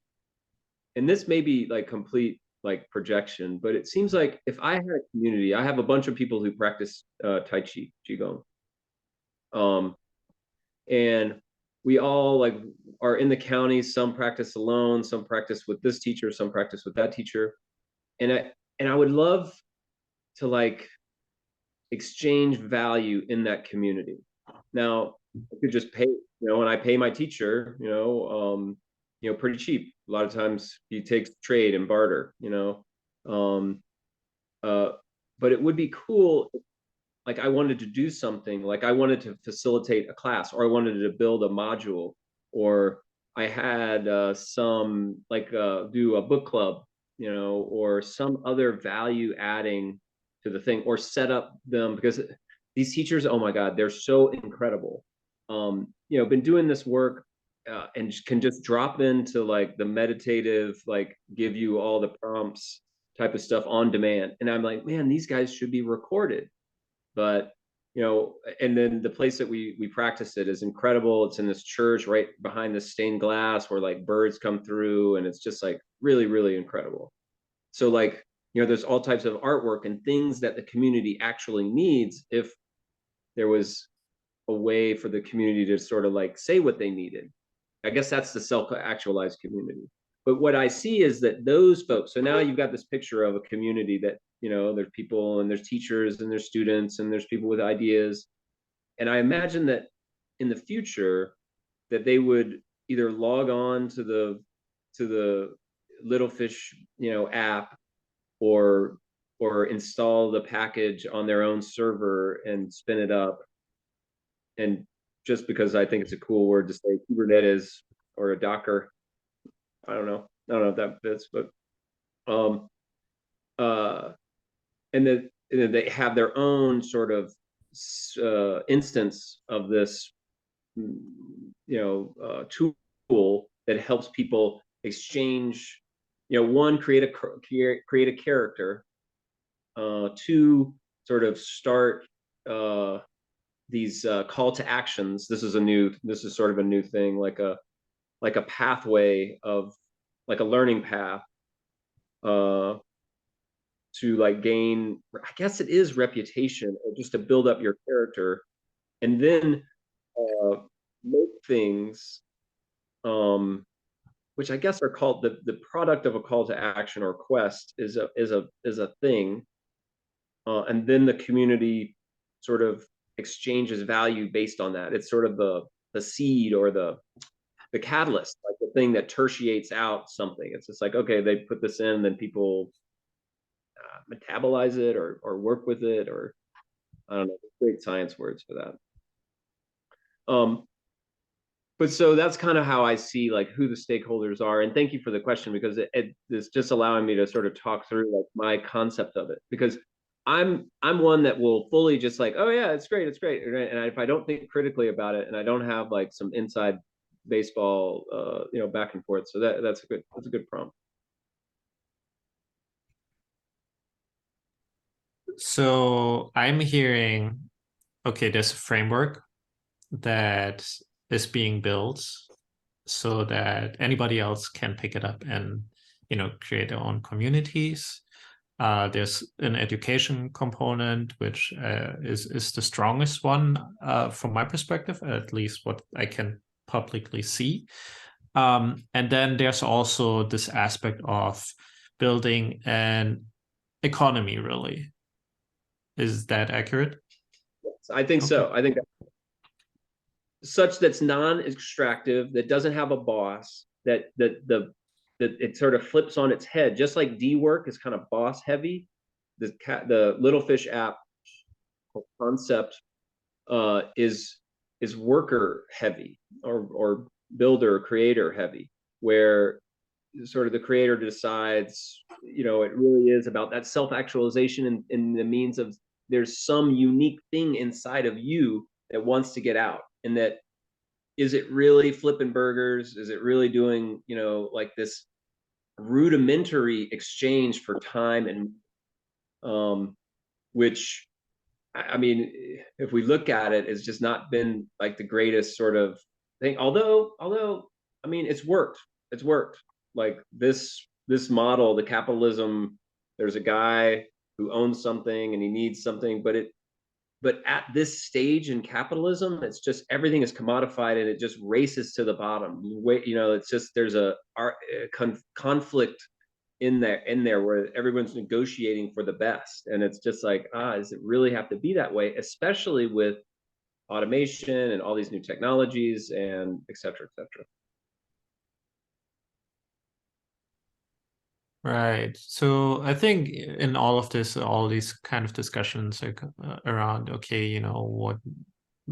and this may be like complete like projection, but it seems like if I had a community, I have a bunch of people who practice Tai Chi, Qigong, and we all like are in the county. Some practice alone, some practice with this teacher, some practice with that teacher, and I would love to like exchange value in that community. Now, I could just pay, and I pay my teacher, pretty cheap. A lot of times he takes trade and barter, um, but it would be cool. Like, I wanted to do something, like I wanted to facilitate a class, or I wanted to build a module, or I had some like do a book club, or some other value adding to the thing, or set up them, because these teachers, oh my God, they're so incredible. Been doing this work and can just drop into like the meditative, like give you all the prompts type of stuff on demand. And I'm like, man, these guys should be recorded. But and then the place that we practice it is incredible. It's in this church right behind this stained glass where like birds come through, and it's just like really, really incredible. So like, there's all types of artwork and things that the community actually needs, if there was a way for the community to sort of like say what they needed. I guess that's the self-actualized community. But what I see is that those folks, so now you've got this picture of a community that, there's people, and there's teachers, and there's students, and there's people with ideas. And I imagine that in the future that they would either log on to the Littlefish, app, or install the package on their own server and spin it up. And just because I think it's a cool word to say, Kubernetes or a Docker, I don't know if that fits, but and then they have their own sort of instance of this tool that helps people exchange, one, create a character, two, sort of start these call to actions. This is sort of a new thing, like a pathway of like a learning path to like gain, I guess it is reputation, or just to build up your character, and then make things which I guess are called the product of a call to action or quest is a thing, and then the community sort of exchanges value based on that. It's sort of the seed, or the catalyst, like the thing that tertiates out something. It's just like, okay, they put this in, then people metabolize it, or work with it, or I don't know, great science words for that. But so that's kind of how I see like who the stakeholders are. And thank you for the question, because it's just allowing me to sort of talk through like my concept of it, because I'm one that will fully just like, oh yeah, it's great, and if I don't think critically about it, and I don't have like some inside baseball back and forth, so that's a good prompt. So I'm hearing, okay, there's a framework that is being built, so that anybody else can pick it up and, you know, create their own communities. There's an education component, which is the strongest one from my perspective, at least what I can publicly see. And then there's also this aspect of building an economy, really. Is that accurate? I think so. Okay. I think such that's non-extractive, that doesn't have a boss, that it sort of flips on its head, just like D work is kind of boss heavy. The Littlefish app concept is worker heavy, or builder creator heavy, where sort of the creator decides, you know, it really is about that self-actualization in the means of there's some unique thing inside of you that wants to get out. And that, is it really flipping burgers? Is it really doing, you know, like this rudimentary exchange for time? And which, I mean, if we look at it, it's just not been like the greatest sort of thing. Although, I mean, it's worked. Like this model, the capitalism, there's a guy who owns something and he needs something, but at this stage in capitalism, it's just everything is commodified and it just races to the bottom. You know, it's just there's a conflict in there where everyone's negotiating for the best, and it's just like, does it really have to be that way, especially with automation and all these new technologies and et cetera, et cetera. Right. So I think in all of this, all these kind of discussions like, around, okay, you know, what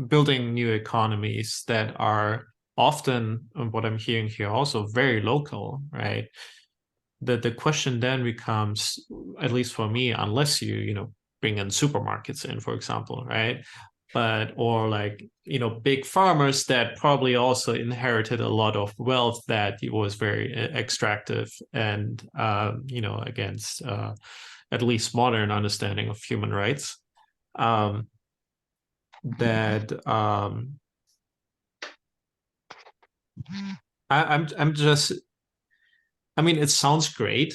building new economies that are often, what I'm hearing here, also very local, right? The question then becomes, at least for me, unless you know, bring in supermarkets in, for example, right? But, or like, you know, big farmers that probably also inherited a lot of wealth that was very extractive and, you know, against at least modern understanding of human rights. I'm just, I mean, it sounds great,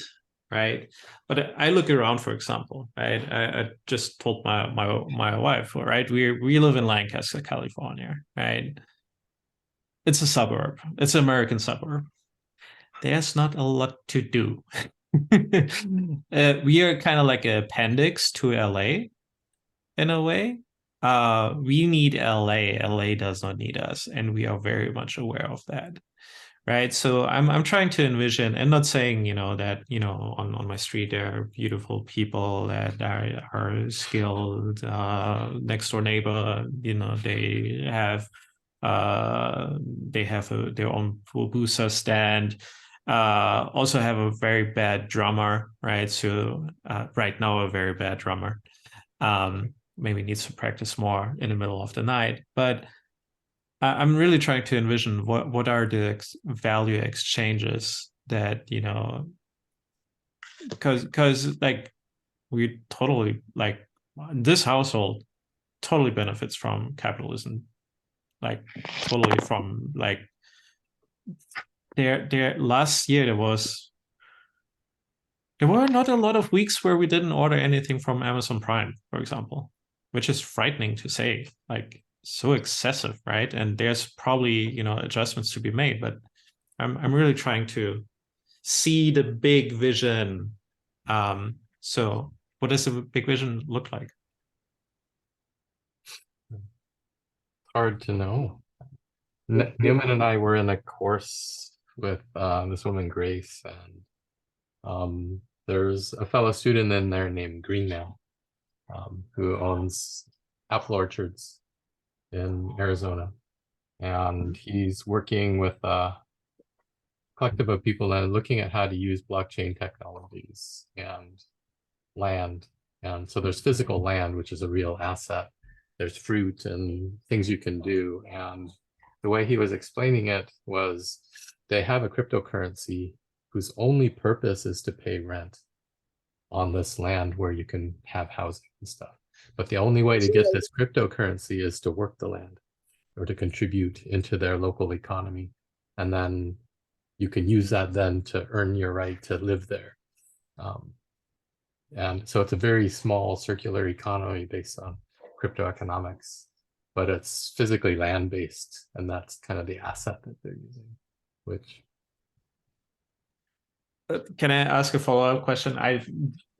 right? But I look around, for example, right? I just told my wife, right? We live in Lancaster, California, right? It's a suburb. It's an American suburb. There's not a lot to do. We are kind of like an appendix to LA in a way. We need LA. LA does not need us, and we are very much aware of that. Right. So I'm trying to envision, and not saying, you know, that, you know, on my street there are beautiful people that are skilled, next door neighbor, you know, they have their own pupusa stand, also have a very bad drummer, right? So right now a very bad drummer, maybe needs to practice more in the middle of the night, but I'm really trying to envision what are the value exchanges that, you know, because like we totally, like, this household totally benefits from capitalism, like totally from, like, there last year there were not a lot of weeks where we didn't order anything from Amazon Prime, for example, which is frightening to say, like, so excessive, right? And there's probably, you know, adjustments to be made, but I'm really trying to see the big vision. So what does the big vision look like? Hard to know. Newman and I were in a course with this woman Grace, and there's a fellow student in there named Green now, who owns apple orchards in Arizona, and he's working with a collective of people and looking at how to use blockchain technologies and land. And so there's physical land, which is a real asset. There's fruit and things you can do. And the way he was explaining it was they have a cryptocurrency whose only purpose is to pay rent on this land where you can have housing and stuff. But the only way to get this cryptocurrency is to work the land or to contribute into their local economy. and then you can use that then to earn your right to live there. And so it's a very small circular economy based on crypto economics, but it's physically land-based, and that's kind of the asset that they're using, which Can I ask a follow-up question?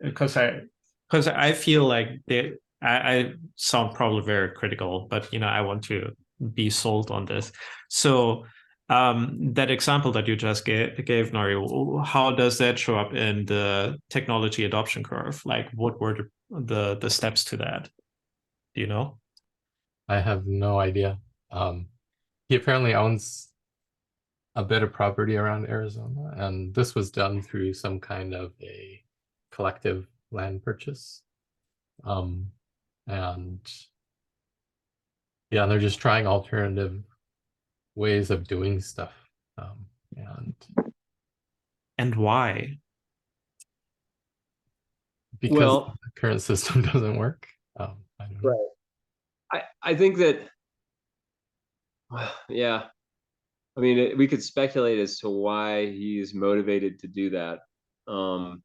Because I feel like I sound probably very critical, but I want to be sold on this. So that example that you just gave, Nori, how does that show up in the technology adoption curve? Like, what were the steps to that? Do you know? I have no idea. He apparently owns a bit of property around Arizona, and this was done through some kind of a collective land purchase. And yeah, they're just trying alternative ways of doing stuff. And why? Because Well, the current system doesn't work. I don't know. I think that, yeah, I mean, we could speculate as to why he's motivated to do that. And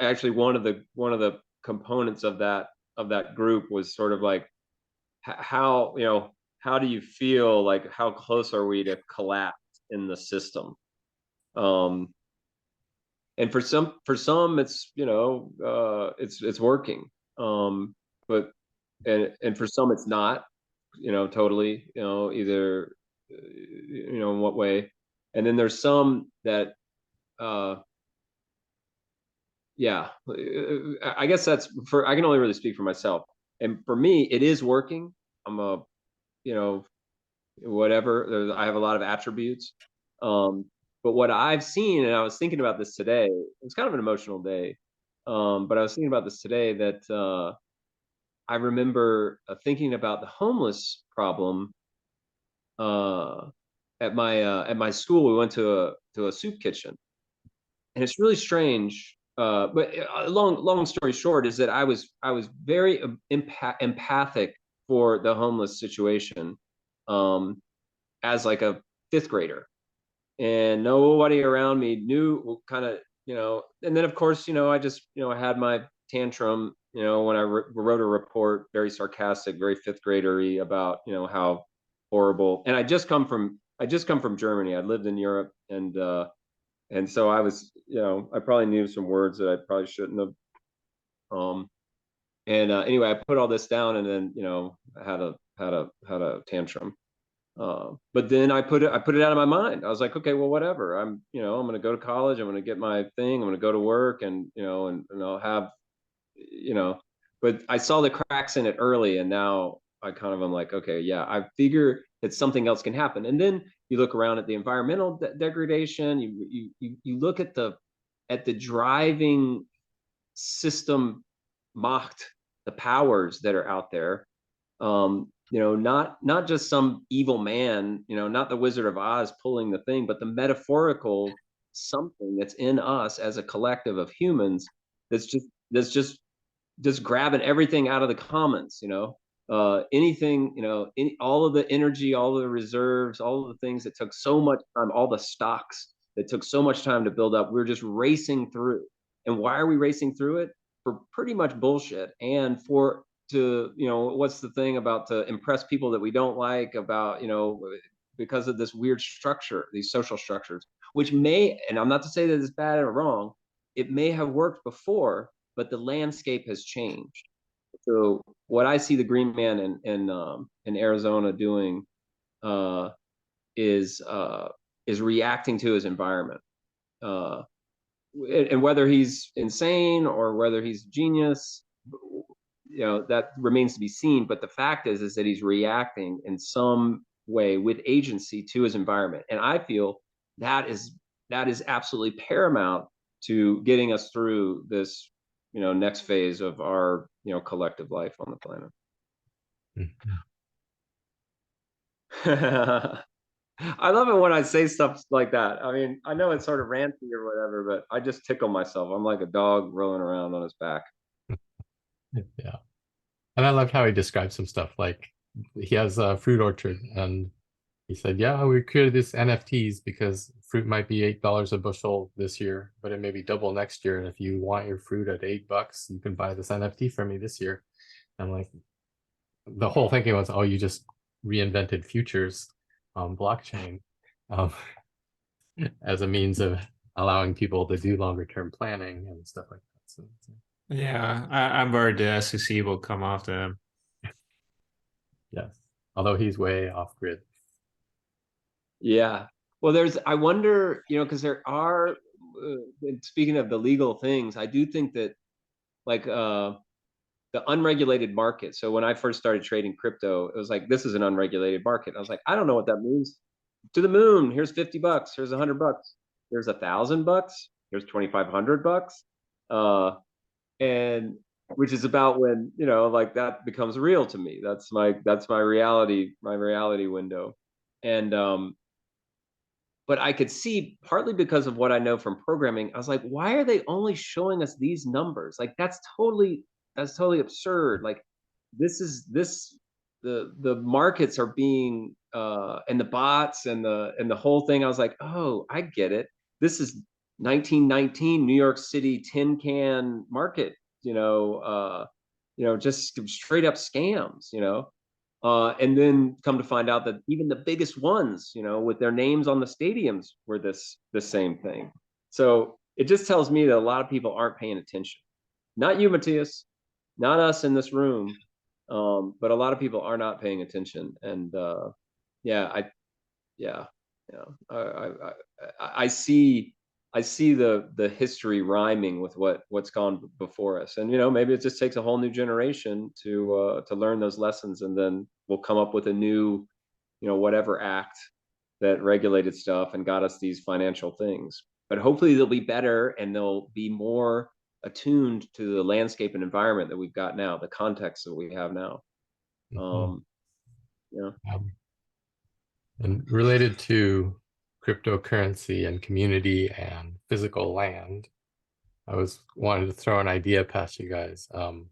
actually one of the components of that group was sort of like, how do you feel, like how close are we to collapse in the system? And for some it's it's working, but and for some it's not, totally, either in what way. And then there's some that yeah, I guess I can only really speak for myself, and for me it is working. I'm a whatever, I have a lot of attributes, but what I've seen, and I was thinking about this today, it was kind of an emotional day, but I was thinking about this today, that I remember thinking about the homeless problem. At my school, we went to a soup kitchen, and it's really strange. But long story short is that I was very empathic for the homeless situation, as like a fifth grader, and nobody around me knew kind of, and then of course, I just, I had my tantrum, when I wrote a report, very sarcastic, very fifth gradery, about, how horrible. And I just come from Germany. I'd lived in Europe, and so I was, I probably knew some words that I probably shouldn't have. Anyway, I put all this down, and then, I had a tantrum. But then I put it out of my mind. I was like, okay, well, whatever. I'm going to go to college. I'm going to get my thing. I'm going to go to work, and, and I'll have, but I saw the cracks in it early, and now I kind of am like, okay, yeah, I figure that something else can happen. And then you look around at the environmental degradation. You look at the driving system, mocked, the powers that are out there. Not just some evil man, not the Wizard of Oz pulling the thing, but the metaphorical something that's in us as a collective of humans, that's just grabbing everything out of the commons, anything, all of the energy, all of the reserves, all of the things that took so much time, all the stocks that took so much time to build up, we're just racing through. And why are we racing through it? For pretty much bullshit, and what's the thing about, to impress people that we don't like, about, because of this weird structure, these social structures, which may, and I'm not to say that it's bad or wrong, it may have worked before, but the landscape has changed. So what I see the Green Man in Arizona doing, is reacting to his environment, and whether he's insane or whether he's genius, that remains to be seen. But the fact is that he's reacting in some way with agency to his environment, and I feel that is absolutely paramount to getting us through this, next phase of our, collective life on the planet. I love it when I say stuff like that. I mean, I know it's sort of ranty or whatever, but I just tickle myself. I'm like a dog rolling around on his back. Yeah. And I loved how he described some stuff like he has a fruit orchard, and he said, yeah, we created this NFTs because fruit might be $8 a bushel this year, but it may be double next year. And if you want your fruit at $8, you can buy this NFT from me this year. And like the whole thinking was, oh, you just reinvented futures on blockchain as a means of allowing people to do longer term planning and stuff like that. So, Yeah, I'm worried the SEC will come after him. yes, although he's way off grid. Yeah. Well, I wonder, because there are, speaking of the legal things, I do think that like the unregulated market. So when I first started trading crypto, it was like, this is an unregulated market. I was like, I don't know what that means. To the moon, here's $50, here's $100, there's $1,000, here's $2,500. And which is about when, like that becomes real to me. That's my reality window. And but I could see, partly because of what I know from programming, I was like, why are they only showing us these numbers? Like that's totally absurd. Like the markets are being and the bots and the whole thing. I was like, oh, I get it. This is 1919 New York City tin can market, just straight up scams, and then come to find out that even the biggest ones, with their names on the stadiums were the same thing. So it just tells me that a lot of people aren't paying attention. Not you, Matthias, not us in this room, but a lot of people are not paying attention. And I see the history rhyming with what's gone before us, and maybe it just takes a whole new generation to learn those lessons, and then we'll come up with a new, whatever act that regulated stuff and got us these financial things. But hopefully they'll be better and they'll be more attuned to the landscape and environment that we've got now, the context that we have now. And related to cryptocurrency and community and physical land, I was wanted to throw an idea past you guys. I'm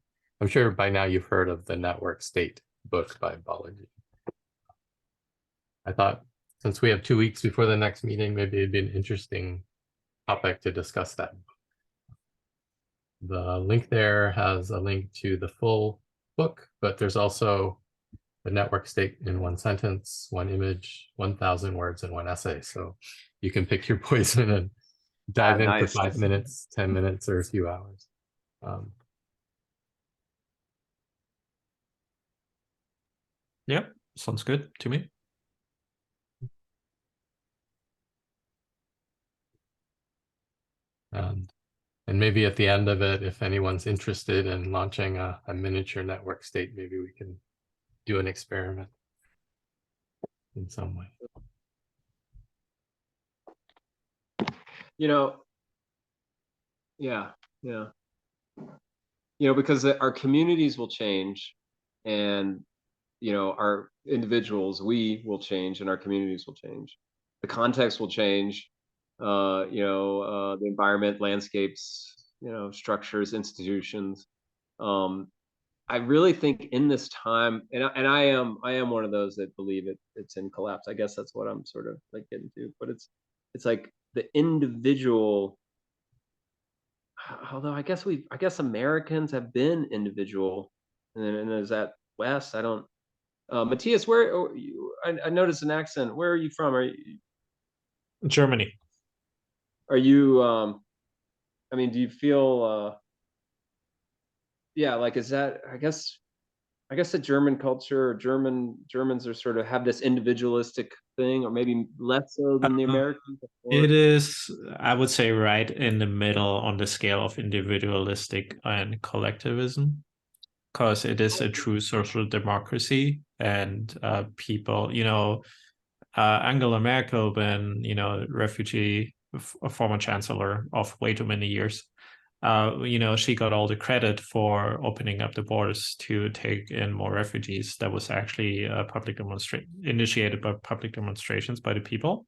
sure by now you've heard of the Network State book by Balaji. I thought since we have 2 weeks before the next meeting, maybe it'd be an interesting topic to discuss that. The link there has a link to the full book, but there's also the network state in one sentence, one image, 1,000 words, and one essay. So you can pick your poison and dive in for 5 minutes, 10 minutes, or a few hours. Yep, sounds good to me. And maybe at the end of it, if anyone's interested in launching a miniature network state, maybe we can do an experiment in some way. Because our communities will change, and our individuals, we will change, and our communities will change. The context will change. The environment, landscapes, structures, institutions. I really think in this time, and I am one of those that believe it's in collapse. I guess that's what I'm sort of like getting to. But it's like the individual. Although I guess Americans have been individual, and there's that West. I don't. Matthias, where I noticed an accent. Where are you from? Are you Germany? Are you? I mean, do you feel? Like, is that? I guess the German culture, or Germans are sort of have this individualistic thing, or maybe less so than the Americans. It is, I would say, right in the middle on the scale of individualistic and collectivism, because it is a true social democracy, and people, Angela Merkel, been, refugee, a former chancellor of way too many years. She got all the credit for opening up the borders to take in more refugees. That was actually initiated by public demonstrations by the people.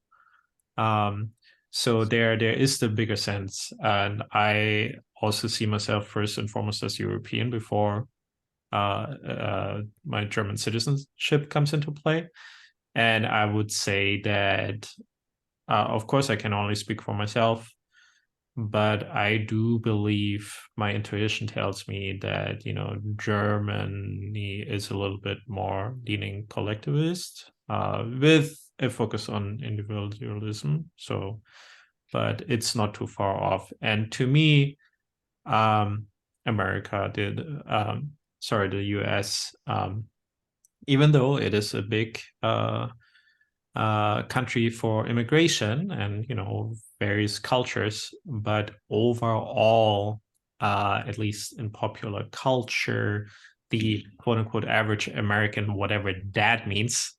So there is the bigger sense, and I also see myself first and foremost as European before my German citizenship comes into play. And I would say that, of course, I can only speak for myself, but I do believe my intuition tells me that, Germany is a little bit more leaning collectivist, with a focus on individualism. So, but it's not too far off. And to me, America did, the US, even though it is a big country for immigration and various cultures, but overall, at least in popular culture, the quote-unquote average American, whatever that means,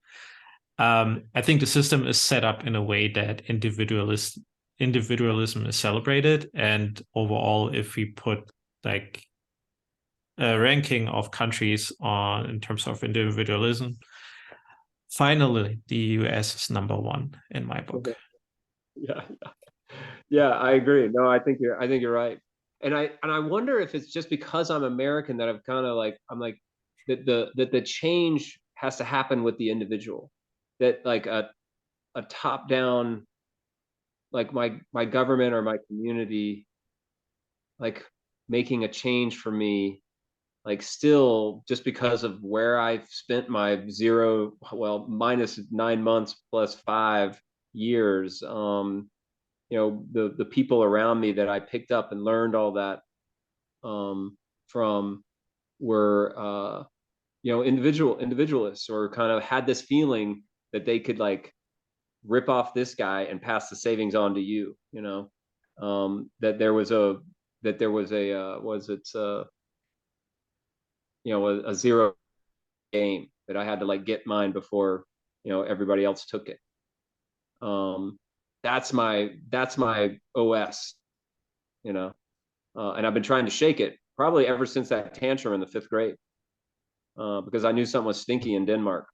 I think the system is set up in a way that individualism is celebrated. And overall, if we put like a ranking of countries on in terms of individualism, finally the US is number one in my book. Okay. Yeah, I agree. No, I think you're right. And I wonder if it's just because I'm American that I've kind of like, I'm like that the change has to happen with the individual, that like a top down, like my government or my community, like making a change for me, like still just because of where I've spent my minus 9 months plus 5 years, the people around me that I picked up and learned all that from were individualists, or kind of had this feeling that they could like rip off this guy and pass the savings on to you, that there was a a zero game, that I had to like get mine before everybody else took it. That's my OS, and I've been trying to shake it probably ever since that tantrum in the 5th grade, because I knew something was stinky in Denmark.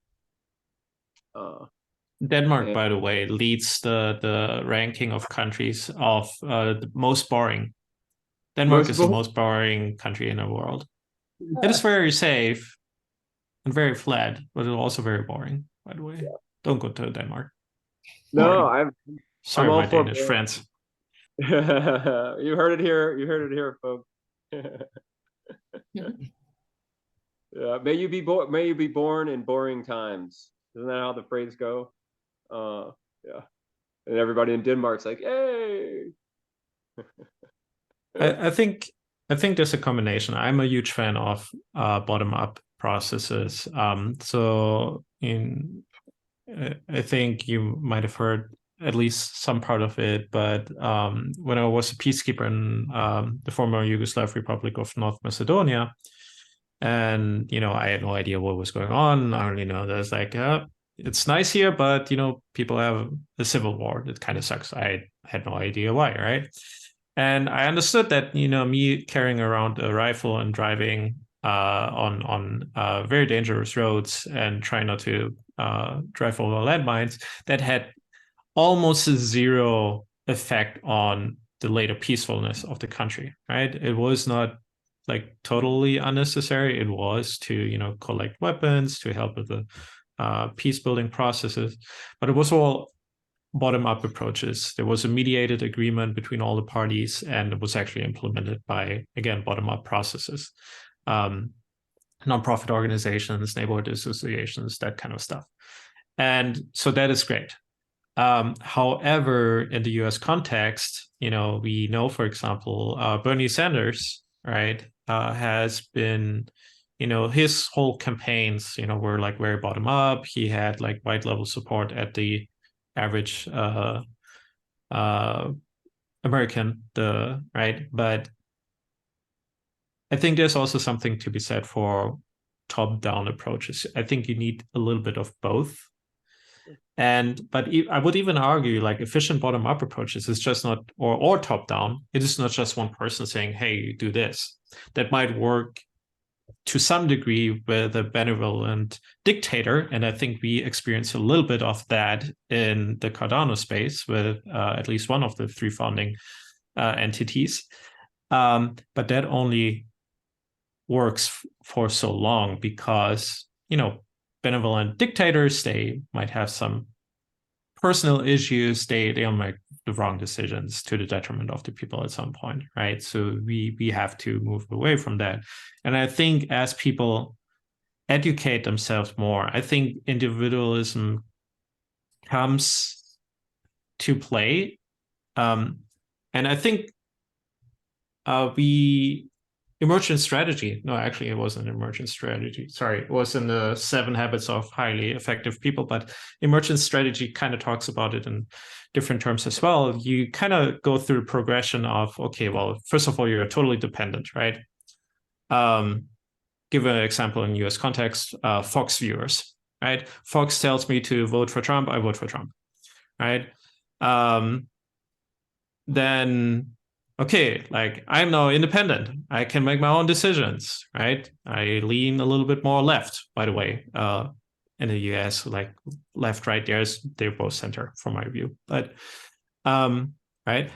Denmark, by the way, leads the ranking of countries of the most boring. Denmark is the most boring country in the world. Yeah. It is very safe and very flat, but it's also very boring, by the way. Yeah. Don't go to Denmark. No, Sorry, my Danish friends. You heard it here. You heard it here, folks. Yeah, may you be born in boring times. Isn't that how the phrase go? Yeah. And everybody in Denmark's like, hey. I think there's a combination. I'm a huge fan of bottom-up processes. So I think you might have heard at least some part of it, but when I was a peacekeeper in the former Yugoslav Republic of North Macedonia, and I had no idea what was going on. I only know there's like it's nice here, but people have a civil war. It kind of sucks. I had no idea why, right? And I understood that me carrying around a rifle and driving on very dangerous roads and trying not to drive over landmines, that had almost a zero effect on the later peacefulness of the country, right? It was not like totally unnecessary. It was to collect weapons, to help with the peace building processes, but it was all bottom-up approaches. There was a mediated agreement between all the parties, and it was actually implemented by, again, bottom-up processes. Nonprofit organizations, neighborhood associations, that kind of stuff. And so that is great. However, in the US context, we know, for example, Bernie Sanders, right, has been, his whole campaigns, were like very bottom up. He had like white level support at the average American, right? But I think there's also something to be said for top-down approaches. I think you need a little bit of both. But I would even argue like efficient bottom-up approaches is just not, or top-down, it is not just one person saying, hey, do this. That might work to some degree with a benevolent dictator. And I think we experience a little bit of that in the Cardano space with at least one of the 3 founding entities. But that only works for so long because, you know, benevolent dictators, they might have some personal issues, they'll make the wrong decisions to the detriment of the people at some point, right? So we have to move away from that. And I think as people educate themselves more, I think individualism comes to play. And I think Emergent Strategy, no, actually it wasn't Emergent Strategy, sorry, it was in the 7 Habits of Highly Effective People, but Emergent Strategy kind of talks about it in different terms as well. You kind of go through the progression of, okay, well, first of all, you're totally dependent, right? Give an example in US context, Fox viewers, right? Fox tells me to vote for Trump, I vote for Trump, right? Then okay, like I'm now independent. I can make my own decisions, right? I lean a little bit more left, by the way. In the US, like left, right, they're both center from my view. But right.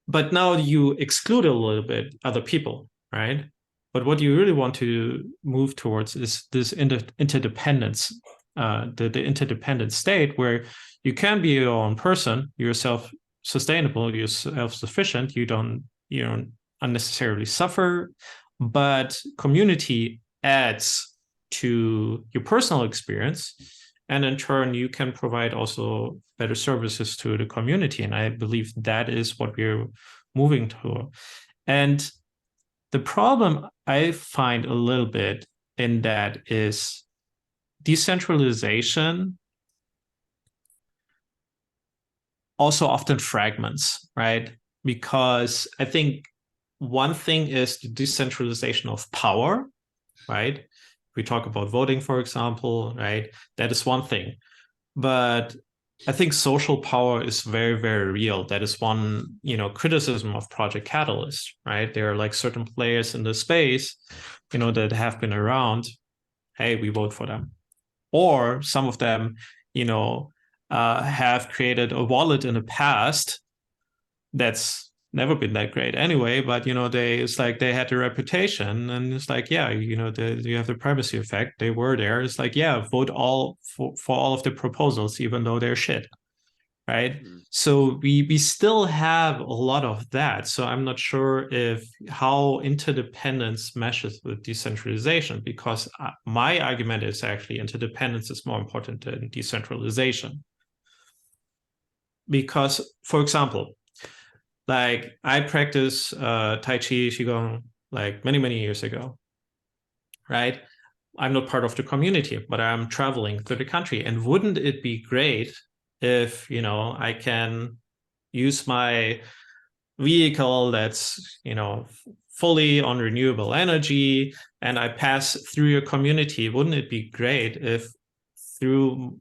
But now you exclude a little bit other people, right? But what you really want to move towards is this interdependence, the interdependent state where you can be your own person, you're self-sustainable, you're self-sufficient, you don't unnecessarily suffer, but community adds to your personal experience, and in turn you can provide also better services to the community. And I believe that is what we're moving to. And the problem I find a little bit in that is decentralization also often fragments, right? Because I think one thing is the decentralization of power, right? We talk about voting, for example, right? That is one thing. But I think social power is very, very real. That is one, criticism of Project Catalyst, right? There are like certain players in the space, that have been around. Hey, we vote for them. Or some of them, have created a wallet in the past that's never been that great anyway, but it's like they had the reputation, and it's like, yeah, you have the privacy effect. They were there. It's like, yeah, vote all for all of the proposals, even though they're shit, right? Mm-hmm. So we still have a lot of that. So I'm not sure how interdependence meshes with decentralization, because my argument is actually interdependence is more important than decentralization. Because, for example, like I practice Tai Chi, Qigong like many, many years ago, right? I'm not part of the community, but I'm traveling through the country. And wouldn't it be great if, I can use my vehicle that's, fully on renewable energy, and I pass through your community? Wouldn't it be great if through,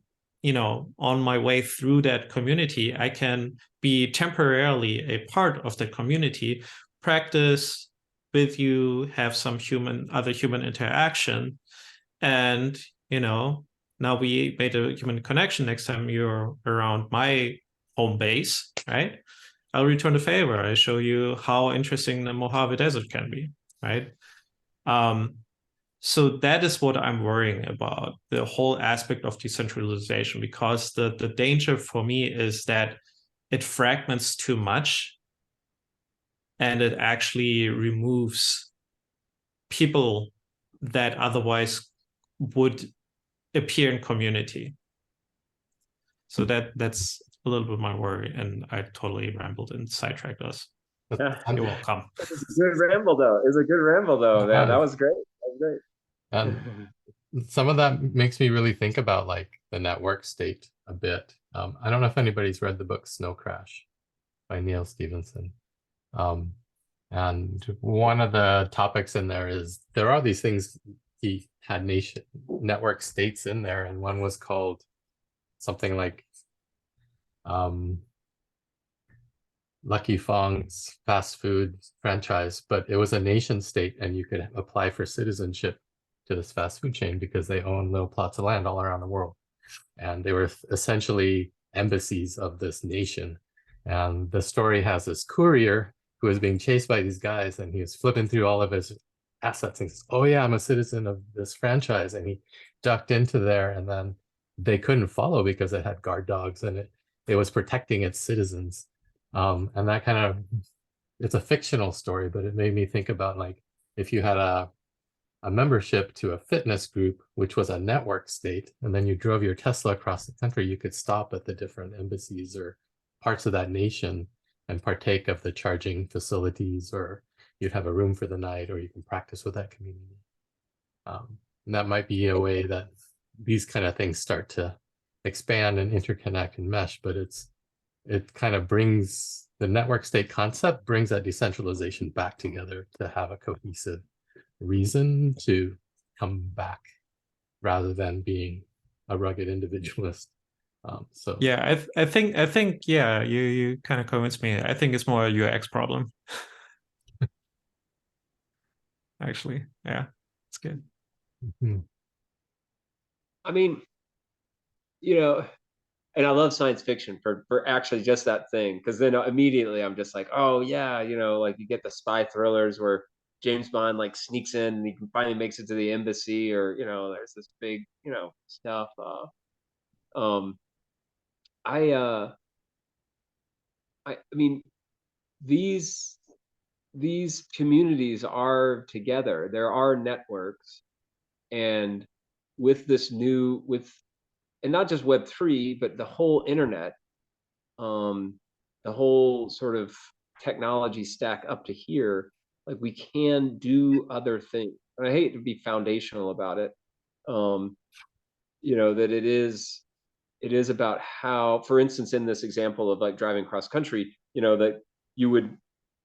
on my way through that community, I can be temporarily a part of the community, practice with you, have some other human interaction, and now we made a human connection. Next time you're around my home base, right, I'll return the favor. I show you how interesting the Mojave Desert can be, right? So that is what I'm worrying about, the whole aspect of decentralization, because the danger for me is that it fragments too much, and it actually removes people that otherwise would appear in community. So that's a little bit my worry, and I totally rambled and sidetracked us. Yeah. You're welcome. It's a good ramble, though. It's a good ramble, though. That was great. That was great. And some of that makes me really think about like the network state a bit. I don't know if anybody's read the book Snow Crash by Neil Stephenson. And one of the topics in there is there are these things, he had network states in there, and one was called something like Lucky Fong's fast food franchise, but it was a nation state, and you could apply for citizenship to this fast food chain because they own little plots of land all around the world. And they were essentially embassies of this nation. And the story has this courier who was being chased by these guys, and he was flipping through all of his assets and says, oh yeah, I'm a citizen of this franchise, and he ducked into there, and then they couldn't follow because it had guard dogs and it was protecting its citizens. And that kind of, it's a fictional story, but it made me think about like if you had a membership to a fitness group, which was a network state, and then you drove your Tesla across the country, you could stop at the different embassies or parts of that nation and partake of the charging facilities, or you'd have a room for the night, or you can practice with that community. And that might be a way that these kind of things start to expand and interconnect and mesh, but it kind of brings the network state concept, brings that decentralization back together to have a cohesive reason to come back rather than being a rugged individualist. So yeah, I think yeah, you kind of convinced me. I think it's more a UX problem. Actually, yeah, it's good. I mean, you know, and I love science fiction for actually just that thing, because then immediately I'm just like, oh yeah, you know, like you get the spy thrillers where James Bond like sneaks in and he finally makes it to the embassy, or you know, there's this big, you know, stuff. Um, I I mean, these communities are together. There are networks, and with this new and not just Web3, but the whole internet, the whole sort of technology stack up to here, like we can do other things. And I hate to be foundational about it. You know, that it is about how, for instance, in this example of like driving cross country, you know, that you would,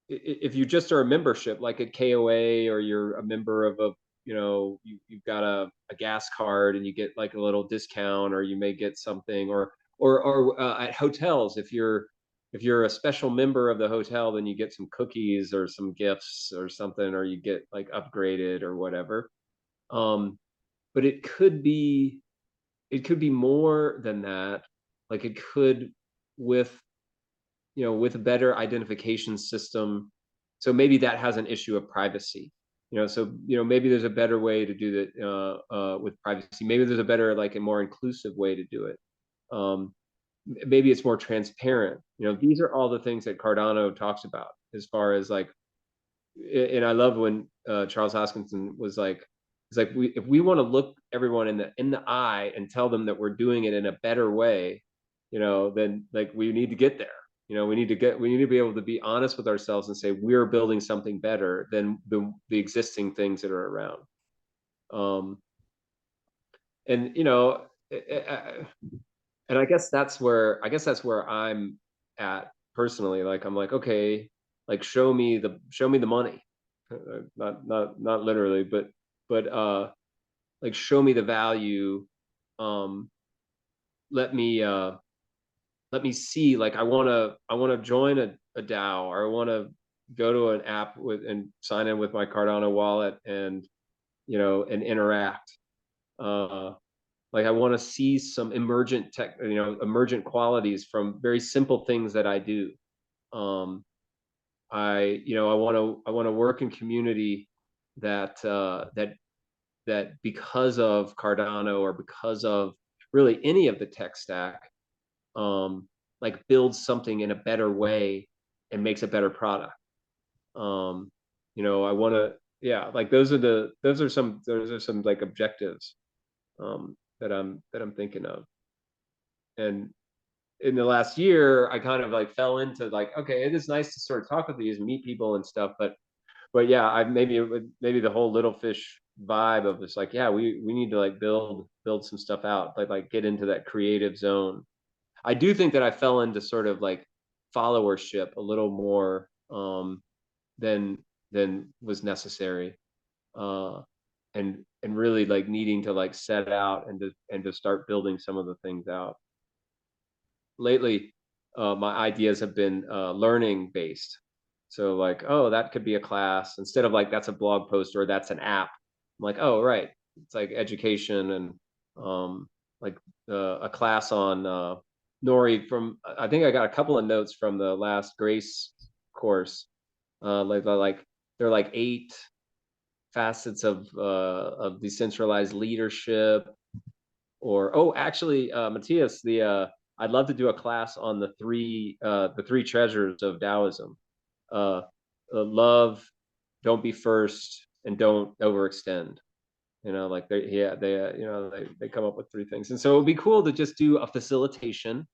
if you just are a membership like at KOA, or you're a member of a, you know, you've got a gas card and you get like a little discount, or you may get something, or at hotels, if you're a special member of the hotel, then you get some cookies or some gifts or something, or you get like upgraded or whatever. But it could be more than that. Like it could, with, you know, with a better identification system. So maybe that has an issue of privacy, you know, so, you know, maybe there's a better way to do that with privacy. Maybe there's a better, like a more inclusive way to do it. Maybe it's more transparent. You know, these are all the things that Cardano talks about as far as like, and I love when Charles Hoskinson was like, it's like, if we want to look everyone in the eye and tell them that we're doing it in a better way, you know, then like we need to get there. You know, we need to be able to be honest with ourselves and say we're building something better than the existing things that are around. And you know, and I guess that's where I'm at personally. Like I'm like, okay, like show me the money, not literally, but like show me the value. Let me see. Like I want to join a DAO, or I want to go to an app and sign in with my Cardano wallet, and you know, and interact. Like I want to see some emergent emergent qualities from very simple things that I do. I want to work in community that because of Cardano, or because of really any of the tech stack, like builds something in a better way and makes a better product. You know, I want to, yeah, like those are some like objectives that I'm thinking of. And in the last year, I kind of like fell into like, okay, it is nice to sort of talk with these and meet people and stuff, but yeah, I maybe the whole Littlefish vibe of this, like, yeah, we need to like build some stuff out, like get into that creative zone. I do think that I fell into sort of like followership a little more than was necessary, and really like needing to like set out and to start building some of the things out. Lately, my ideas have been learning based. So like, oh, that could be a class, instead of like that's a blog post or that's an app. I'm like, oh, right, it's like education, and like a class on Nori from, I think I got a couple of notes from the last Grace course. Like they're like 8 facets of decentralized leadership, or actually, Matthias, I'd love to do a class on the three treasures of Taoism: love, don't be first, and don't overextend. Like they come up with three things, and so it would be cool to just do a facilitation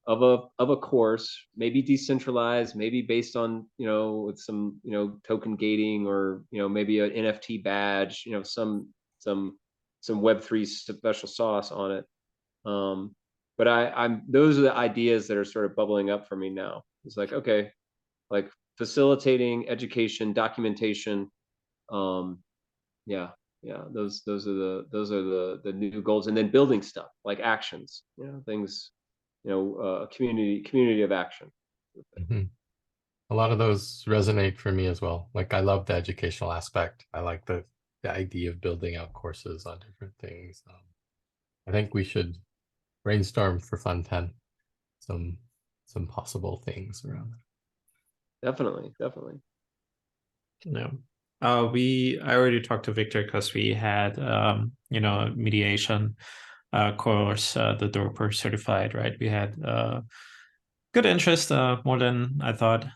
of a course, maybe decentralized, maybe based on with some token gating, or maybe an NFT badge, some Web3 special sauce on it. But I'm those are the ideas that are sort of bubbling up for me now. It's like, okay, like facilitating education, documentation, yeah, those are the new goals, and then building stuff like actions, things, a community of action. Mhm. A lot of those resonate for me as well. Like, I love the educational aspect. I like the idea of building out courses on different things. I think we should brainstorm for Fun 10 some possible things around that. Definitely. No. I already talked to Victor because we had mediation course, the Dorper certified, right? We had good interest, more than I thought.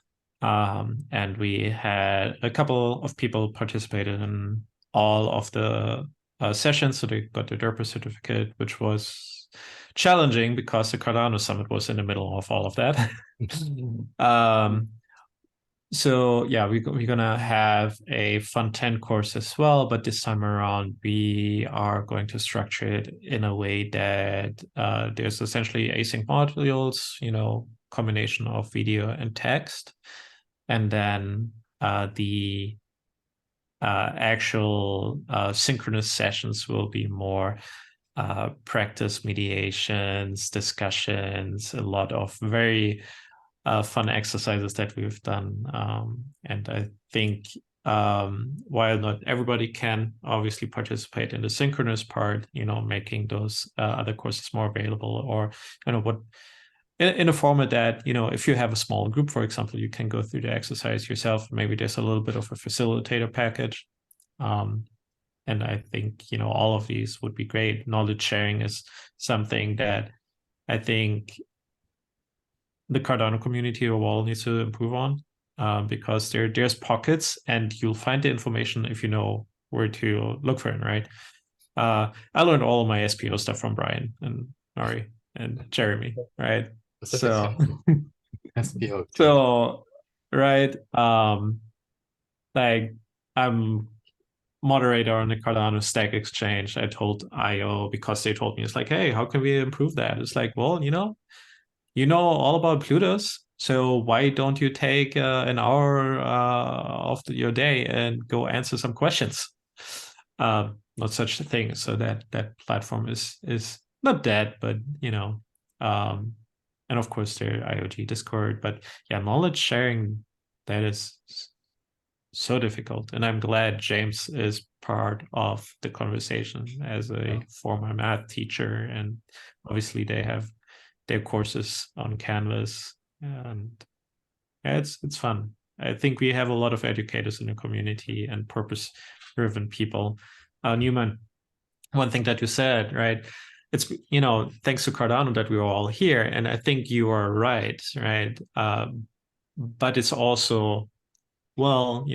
And we had a couple of people participated in all of the sessions, so they got the Dorper certificate, which was challenging because the Cardano Summit was in the middle of all of that. So yeah, we're gonna have a Fun 10 course as well, but this time around we are going to structure it in a way that there's essentially async modules, combination of video and text, and then the actual synchronous sessions will be more practice mediations, discussions, a lot of very fun exercises that we've done. And I think while not everybody can obviously participate in the synchronous part, making those other courses more available, or what in a format that if you have a small group, for example, you can go through the exercise yourself. Maybe there's a little bit of a facilitator package. And I think all of these would be great. Knowledge sharing is something that I think the Cardano community overall needs to improve on, because there's pockets, and you'll find the information if you know where to look for it, right? I learned all of my SPO stuff from Brian and Nari and Jeremy, right? So SPO. so right, like I'm moderator on the Cardano Stack Exchange. I told IO, because they told me, it's like, hey, how can we improve that? It's like, well, you know all about Plutus, so why don't you take an hour of your day and go answer some questions? Not such a thing. So that platform is not dead, but and of course their IoT Discord. But yeah, knowledge sharing, that is so difficult, and I'm glad James is part of the conversation as a former math teacher, and obviously they have their courses on Canvas, and yeah, it's fun. I think we have a lot of educators in the community and purpose-driven people. Newman, one thing that you said, right? It's thanks to Cardano that we're all here, and I think you are right? But it's also, well,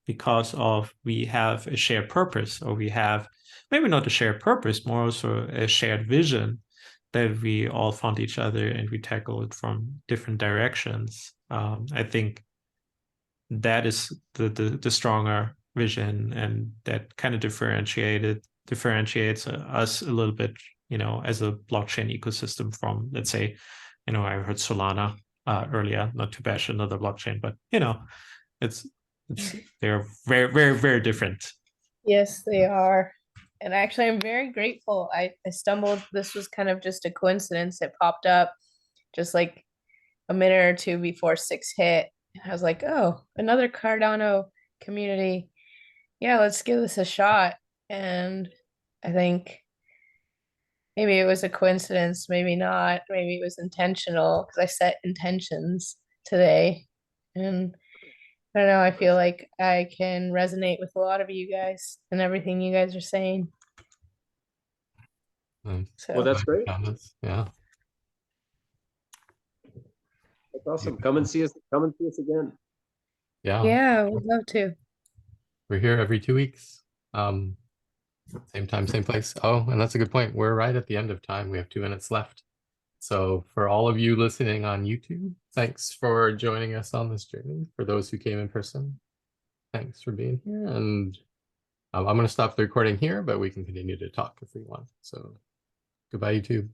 because of we have a shared purpose, or we have maybe not a shared purpose, more also a shared vision, that we all found each other and we tackle it from different directions. I think that is the stronger vision, and that kind of differentiates us a little bit, as a blockchain ecosystem from, let's say, I heard Solana earlier, not to bash another blockchain, but it's they're very, very, very different. Yes, they are. And actually, I'm very grateful. I stumbled, this was kind of just a coincidence. It popped up just like a minute or two before 6 hit. I was like, oh, another Cardano community. Yeah, let's give this a shot. And I think maybe it was a coincidence, maybe not. Maybe it was intentional, because I set intentions today. And I don't know, I feel like I can resonate with a lot of you guys and everything you guys are saying. Nice. So Well, that's great. Found us. Yeah. That's awesome. Come and see us. Come and see us again. Yeah. yeah, I would love to. We're here every 2 weeks. Same time, same place. Oh, and that's a good point. We're right at the end of time. We have 2 minutes left. So for all of you listening on YouTube, thanks for joining us on this journey. For those who came in person, thanks for being here. And I'm going to stop the recording here, but we can continue to talk if we want. So goodbye, YouTube.